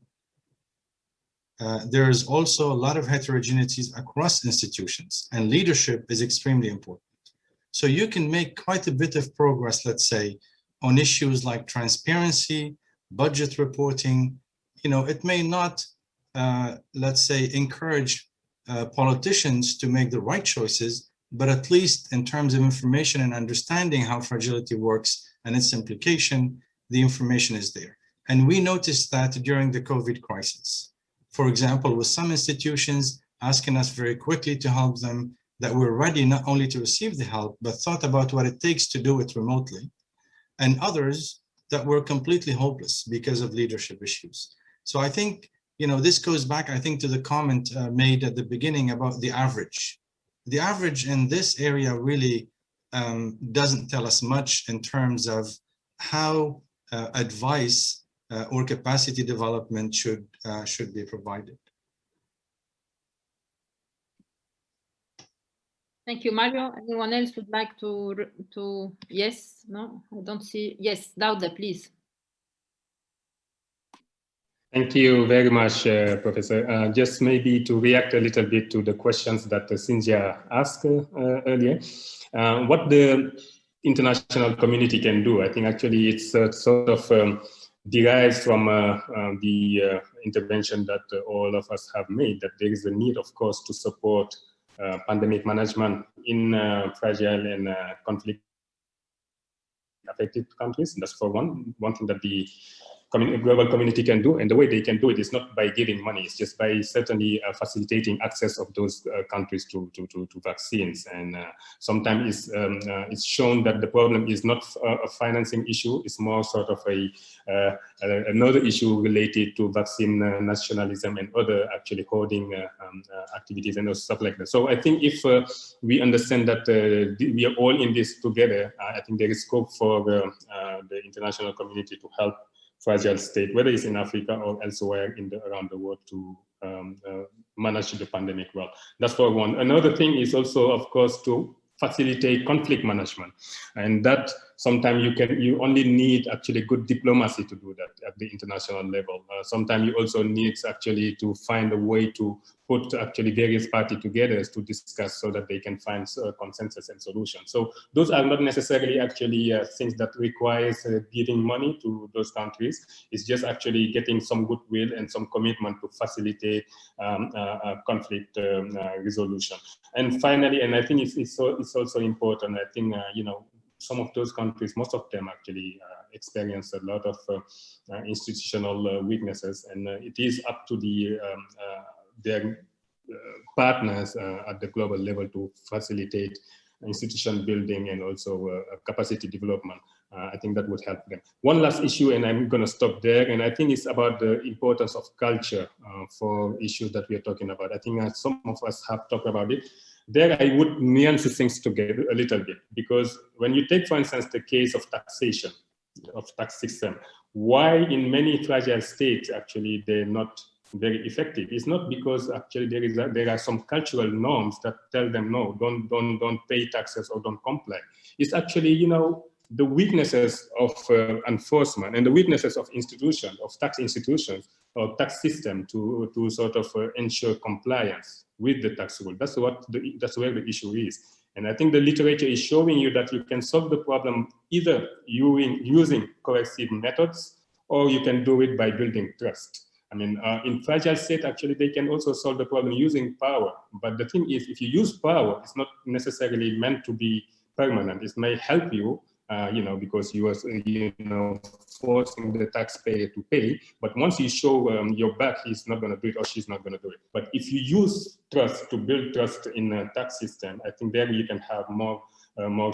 There is also a lot of heterogeneities across institutions, and leadership is extremely important. So you can make quite a bit of progress, let's say, on issues like transparency, budget reporting. You know, it may not, let's say, encourage politicians to make the right choices, but at least in terms of information and understanding how fragility works and its implication, the information is there. And we noticed that during the COVID crisis. For example, with some institutions asking us very quickly to help them, that we're ready not only to receive the help, but thought about what it takes to do it remotely. And others that were completely hopeless because of leadership issues. So I think, you know, this goes back, I think, to the comment made at the beginning about the average. The average in this area really doesn't tell us much in terms of how advice or capacity development should be provided. Thank you, Mario. Anyone else would like to yes? No, I don't see. Yes, Dauda, please. Thank you very much, Professor. Just maybe to react a little bit to the questions that Cynthia asked earlier. What the international community can do, I think actually it's sort of derives from the intervention that all of us have made, that there is a need, of course, to support pandemic management in fragile and conflict affected countries. And that's for one thing that the global community can do. And the way they can do it is not by giving money, it's just by certainly facilitating access of those countries to vaccines. And sometimes it's shown that the problem is not a financing issue, it's more sort of another issue related to vaccine nationalism and other actually hoarding activities and stuff like that. So I think if we understand that we are all in this together, I think there is scope for the international community to help fragile state, whether it's in Africa or elsewhere around the world, to manage the pandemic well. That's for one. Another thing is also, of course, to facilitate conflict management, and that sometimes you only need actually good diplomacy to do that at the international level. Sometimes you also need actually to find a way to put actually various parties together to discuss so that they can find consensus and solutions. So those are not necessarily actually things that requires giving money to those countries. It's just actually getting some goodwill and some commitment to facilitate conflict resolution. And finally, and I think it's also important, I think, you know, some of those countries, most of them actually experience a lot of institutional weaknesses, and it is up to their partners at the global level to facilitate institution building and also capacity development. I think that would help them. One last issue, and I'm going to stop there, and I think it's about the importance of culture for issues that we are talking about. I think some of us have talked about it. There I would nuance things together a little bit, because when you take, for instance, the case of taxation, of tax system, why in many fragile states actually they're not very effective? It's not because actually there are some cultural norms that tell them no, don't pay taxes or don't comply. It's actually, you know, the weaknesses of enforcement and the weaknesses of institutions, of tax institutions or tax system to sort of ensure compliance with the tax rule. That's where the issue is. And I think the literature is showing you that you can solve the problem either using corrective methods, or you can do it by building trust. I mean, in fragile state, actually, they can also solve the problem using power. But the thing is, if you use power, it's not necessarily meant to be permanent. It may help you, you know, because you are, you know, forcing the taxpayer to pay. But once you show your back, he's not going to do it, or she's not going to do it. But if you use trust to build trust in a tax system, I think there you can have more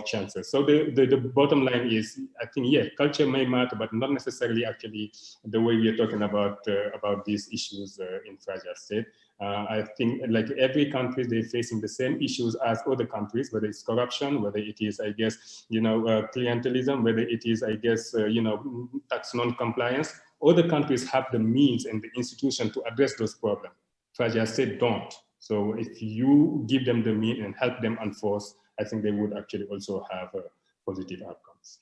chances. So the bottom line is, I think, yeah, culture may matter, but not necessarily actually the way we are talking about these issues in fragile state. I think like every country, they're facing the same issues as other countries, whether it's corruption, whether it is, I guess, you know, clientelism, whether it is, I guess, you know, tax non-compliance. Other countries have the means and the institution to address those problems. Fragile state don't. So if you give them the means and help them enforce, I think they would actually also have positive outcomes.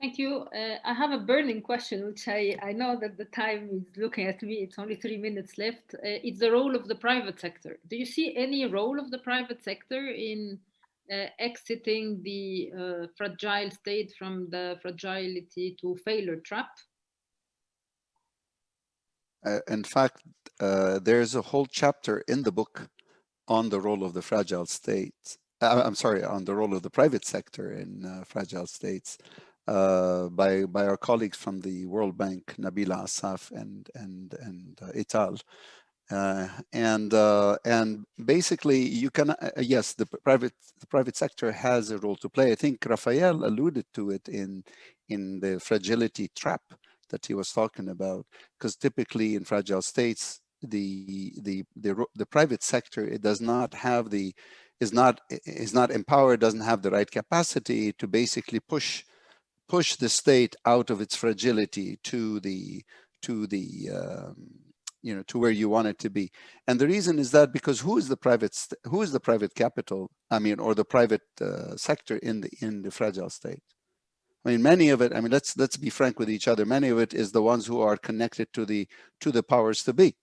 Thank you. I have a burning question, which I know that the time is looking at me. It's only 3 minutes left. It's the role of the private sector. Do you see any role of the private sector in exiting the fragile state from the fragility to failure trap? In fact, there's a whole chapter in the book on the role of the fragile state. I'm sorry, on the role of the private sector in fragile states. By our colleagues from the World Bank, Nabila Asaf and Ital, and basically you can yes, the private sector has a role to play. I think Raphael alluded to it in the fragility trap that he was talking about, because typically in fragile states the private sector, it does not have is not empowered, doesn't have the right capacity to basically push the state out of its fragility to you know, to where you want it to be. And the reason is that because who is the private capital, I mean, or the private sector in the fragile state? I mean, many of it, I mean, let's be frank with each other, many of it is the ones who are connected to the powers to be.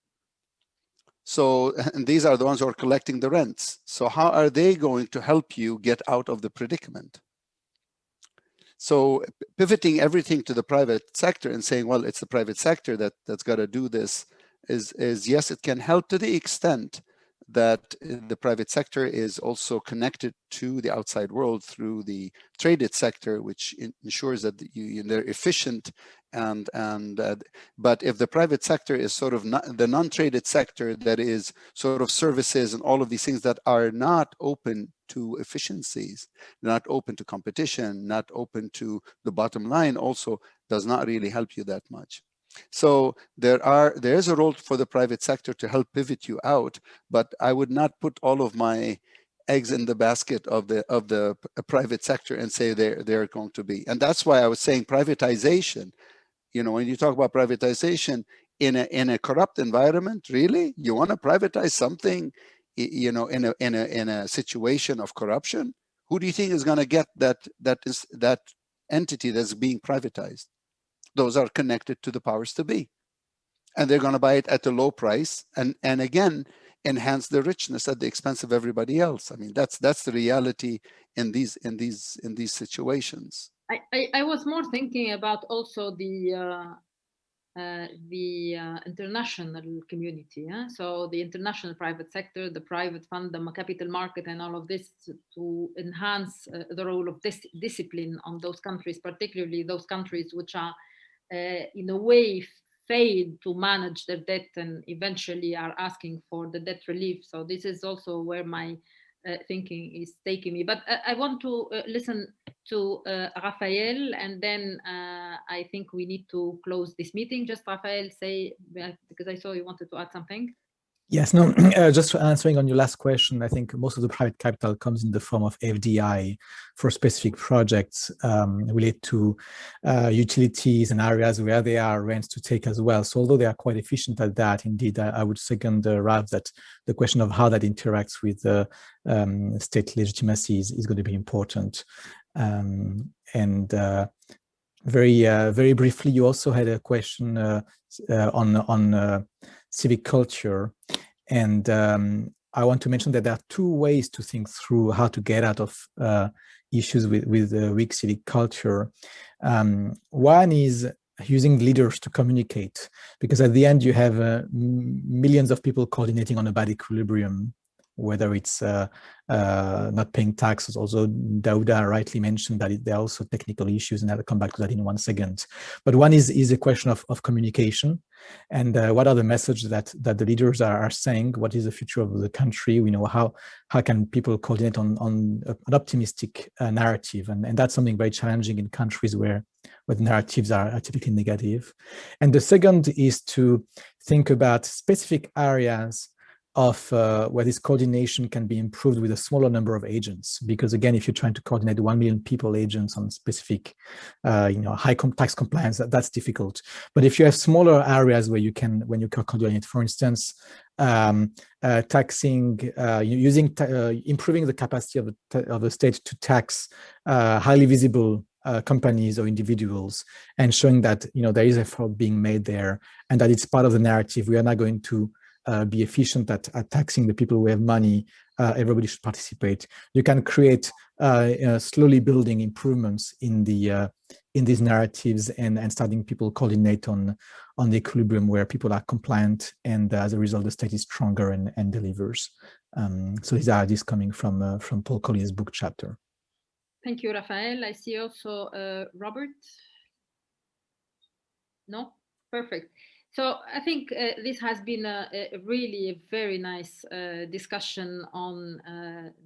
So, and these are the ones who are collecting the rents. So how are they going to help you get out of the predicament? So pivoting everything to the private sector and saying, well, it's the private sector that's got to do this is yes, it can help to the extent that the private sector is also connected to the outside world through the traded sector, which ensures that they're efficient. But if the private sector is sort of the non-traded sector, that is sort of services and all of these things that are not open to efficiencies, not open to competition, not open to the bottom line, also does not really help you that much. So there's a role for the private sector to help pivot you out, but I would not put all of my eggs in the basket of the private sector and say they're going to be. And that's why I was saying privatization. You know, when you talk about privatization in a corrupt environment, really, you want to privatize something, you know, in a situation of corruption? Who do you think is going to get that entity that's being privatized? Those are connected to the powers to be, and they're going to buy it at a low price, and again enhance the richness at the expense of everybody else. I mean, that's the reality in these situations. I was more thinking about also the international community. So the international private sector, the private fund, the capital market, and all of this to enhance the role of discipline on those countries, particularly those countries which are in a way failed to manage their debt and eventually are asking for the debt relief. So this is also where my thinking is taking me. But I want to listen to Raphael, and then I think we need to close this meeting. Just Raphael, say, because I saw you wanted to add something. Yes, no, just answering on your last question, I think most of the private capital comes in the form of FDI for specific projects related to utilities and areas where there are rents to take as well. So although they are quite efficient at that, indeed, I would second Ralph that the question of how that interacts with state legitimacy is going to be important. Very briefly, you also had a question on civic culture, and I want to mention that there are two ways to think through how to get out of issues with weak civic culture. One is using leaders to communicate, because at the end you have millions of people coordinating on a bad equilibrium, whether it's not paying taxes. Also, Dauda rightly mentioned that there are also technical issues, and I'll come back to that in 1 second. But one is a question of communication, and what are the messages that the leaders are saying? What is the future of the country? We know how can people coordinate on an optimistic narrative, and that's something very challenging in countries where the narratives are typically negative. And the second is to think about specific areas of where this coordination can be improved with a smaller number of agents. Because again, if you're trying to coordinate 1 million people agents on specific, high tax compliance, that's difficult. But if you have smaller areas where you can coordinate, for instance, taxing, improving the capacity of the state to tax highly visible companies or individuals, and showing that there is effort being made there, and that it's part of the narrative. We are not going to be efficient at taxing the people who have money. Everybody should participate. You can create slowly building improvements in these narratives, and starting people coordinate on the equilibrium where people are compliant, and as a result the state is stronger and delivers. So these are ideas coming from Paul Collins' book chapter. Thank you, Raphael. I see also Robert. No? Perfect. So I think this has been a really very nice discussion on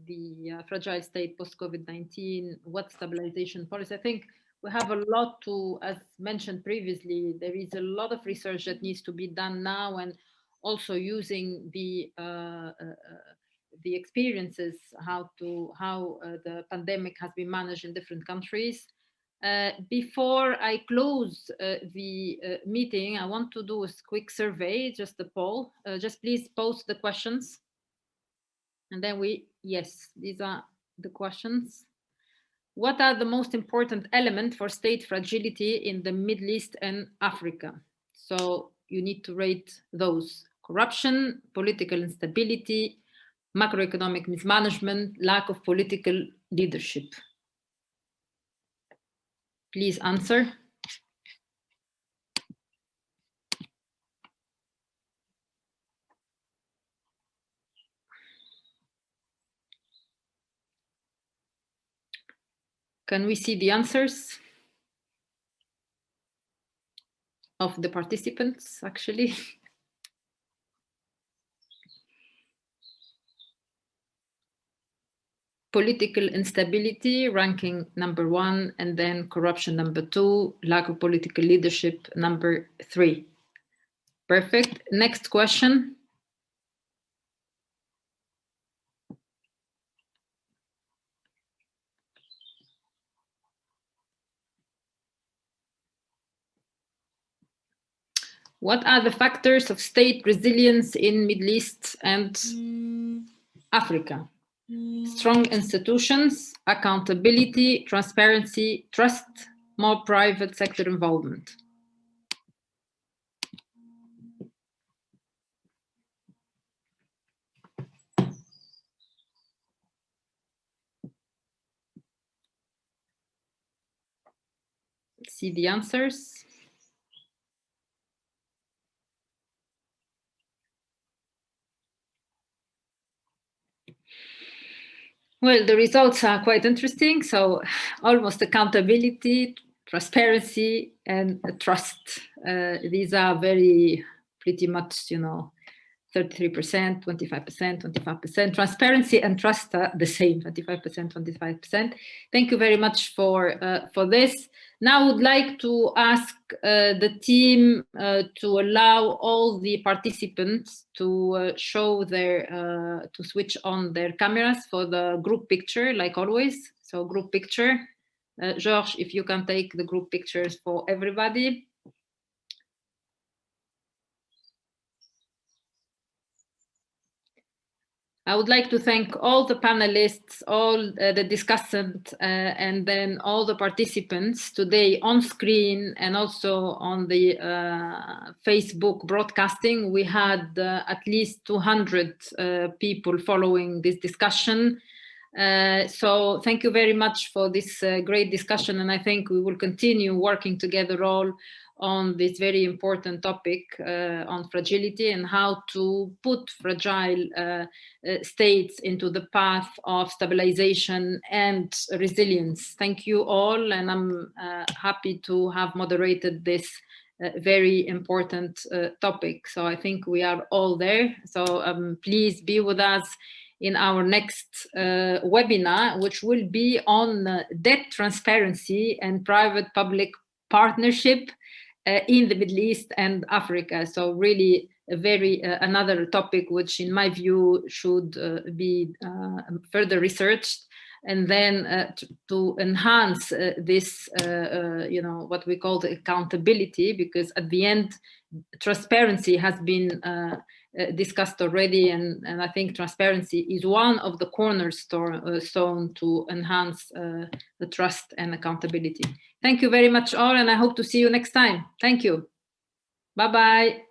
the fragile state post-COVID-19, what stabilization policy. I think we have a lot to, as mentioned previously, there is a lot of research that needs to be done now, and also using the experiences, how the pandemic has been managed in different countries. Before I close the meeting, I want to do a quick survey, just a poll. Just please post the questions. And then yes, these are the questions. What are the most important elements for state fragility in the Middle East and Africa? So you need to rate those: corruption, political instability, macroeconomic mismanagement, lack of political leadership. Please answer. Can we see the answers of the participants, actually? Political instability, ranking #1, and then corruption #2, lack of political leadership #3. Perfect. Next question. What are the factors of state resilience in Middle East and Africa? Strong institutions, accountability, transparency, trust, more private sector involvement. See the answers. Well, the results are quite interesting. So almost accountability, transparency, and trust. These are very pretty much, 33%, 25%, 25%. Transparency and trust are the same, 25%, 25%. Thank you very much for this. Now I would like to ask the team to allow all the participants to show their, to switch on their cameras for the group picture, like always. So group picture. Georges, if you can take the group pictures for everybody. I would like to thank all the panelists, all the discussants, and then all the participants today on screen and also on the Facebook broadcasting. We had at least 200 people following this discussion. So thank you very much for this great discussion, and I think we will continue working together all on this very important topic on fragility and how to put fragile states into the path of stabilization and resilience. Thank you all, and I'm happy to have moderated this very important topic. So I think we are all there. So please be with us in our next webinar, which will be on debt transparency and private-public partnership in the Middle East and Africa. So really a very another topic which in my view should be further researched, and then to enhance this what we call the accountability, because at the end transparency has been discussed already, and I think transparency is one of the cornerstone to enhance the trust and accountability. Thank you very much all, and I hope to see you next time. Thank you. Bye-bye.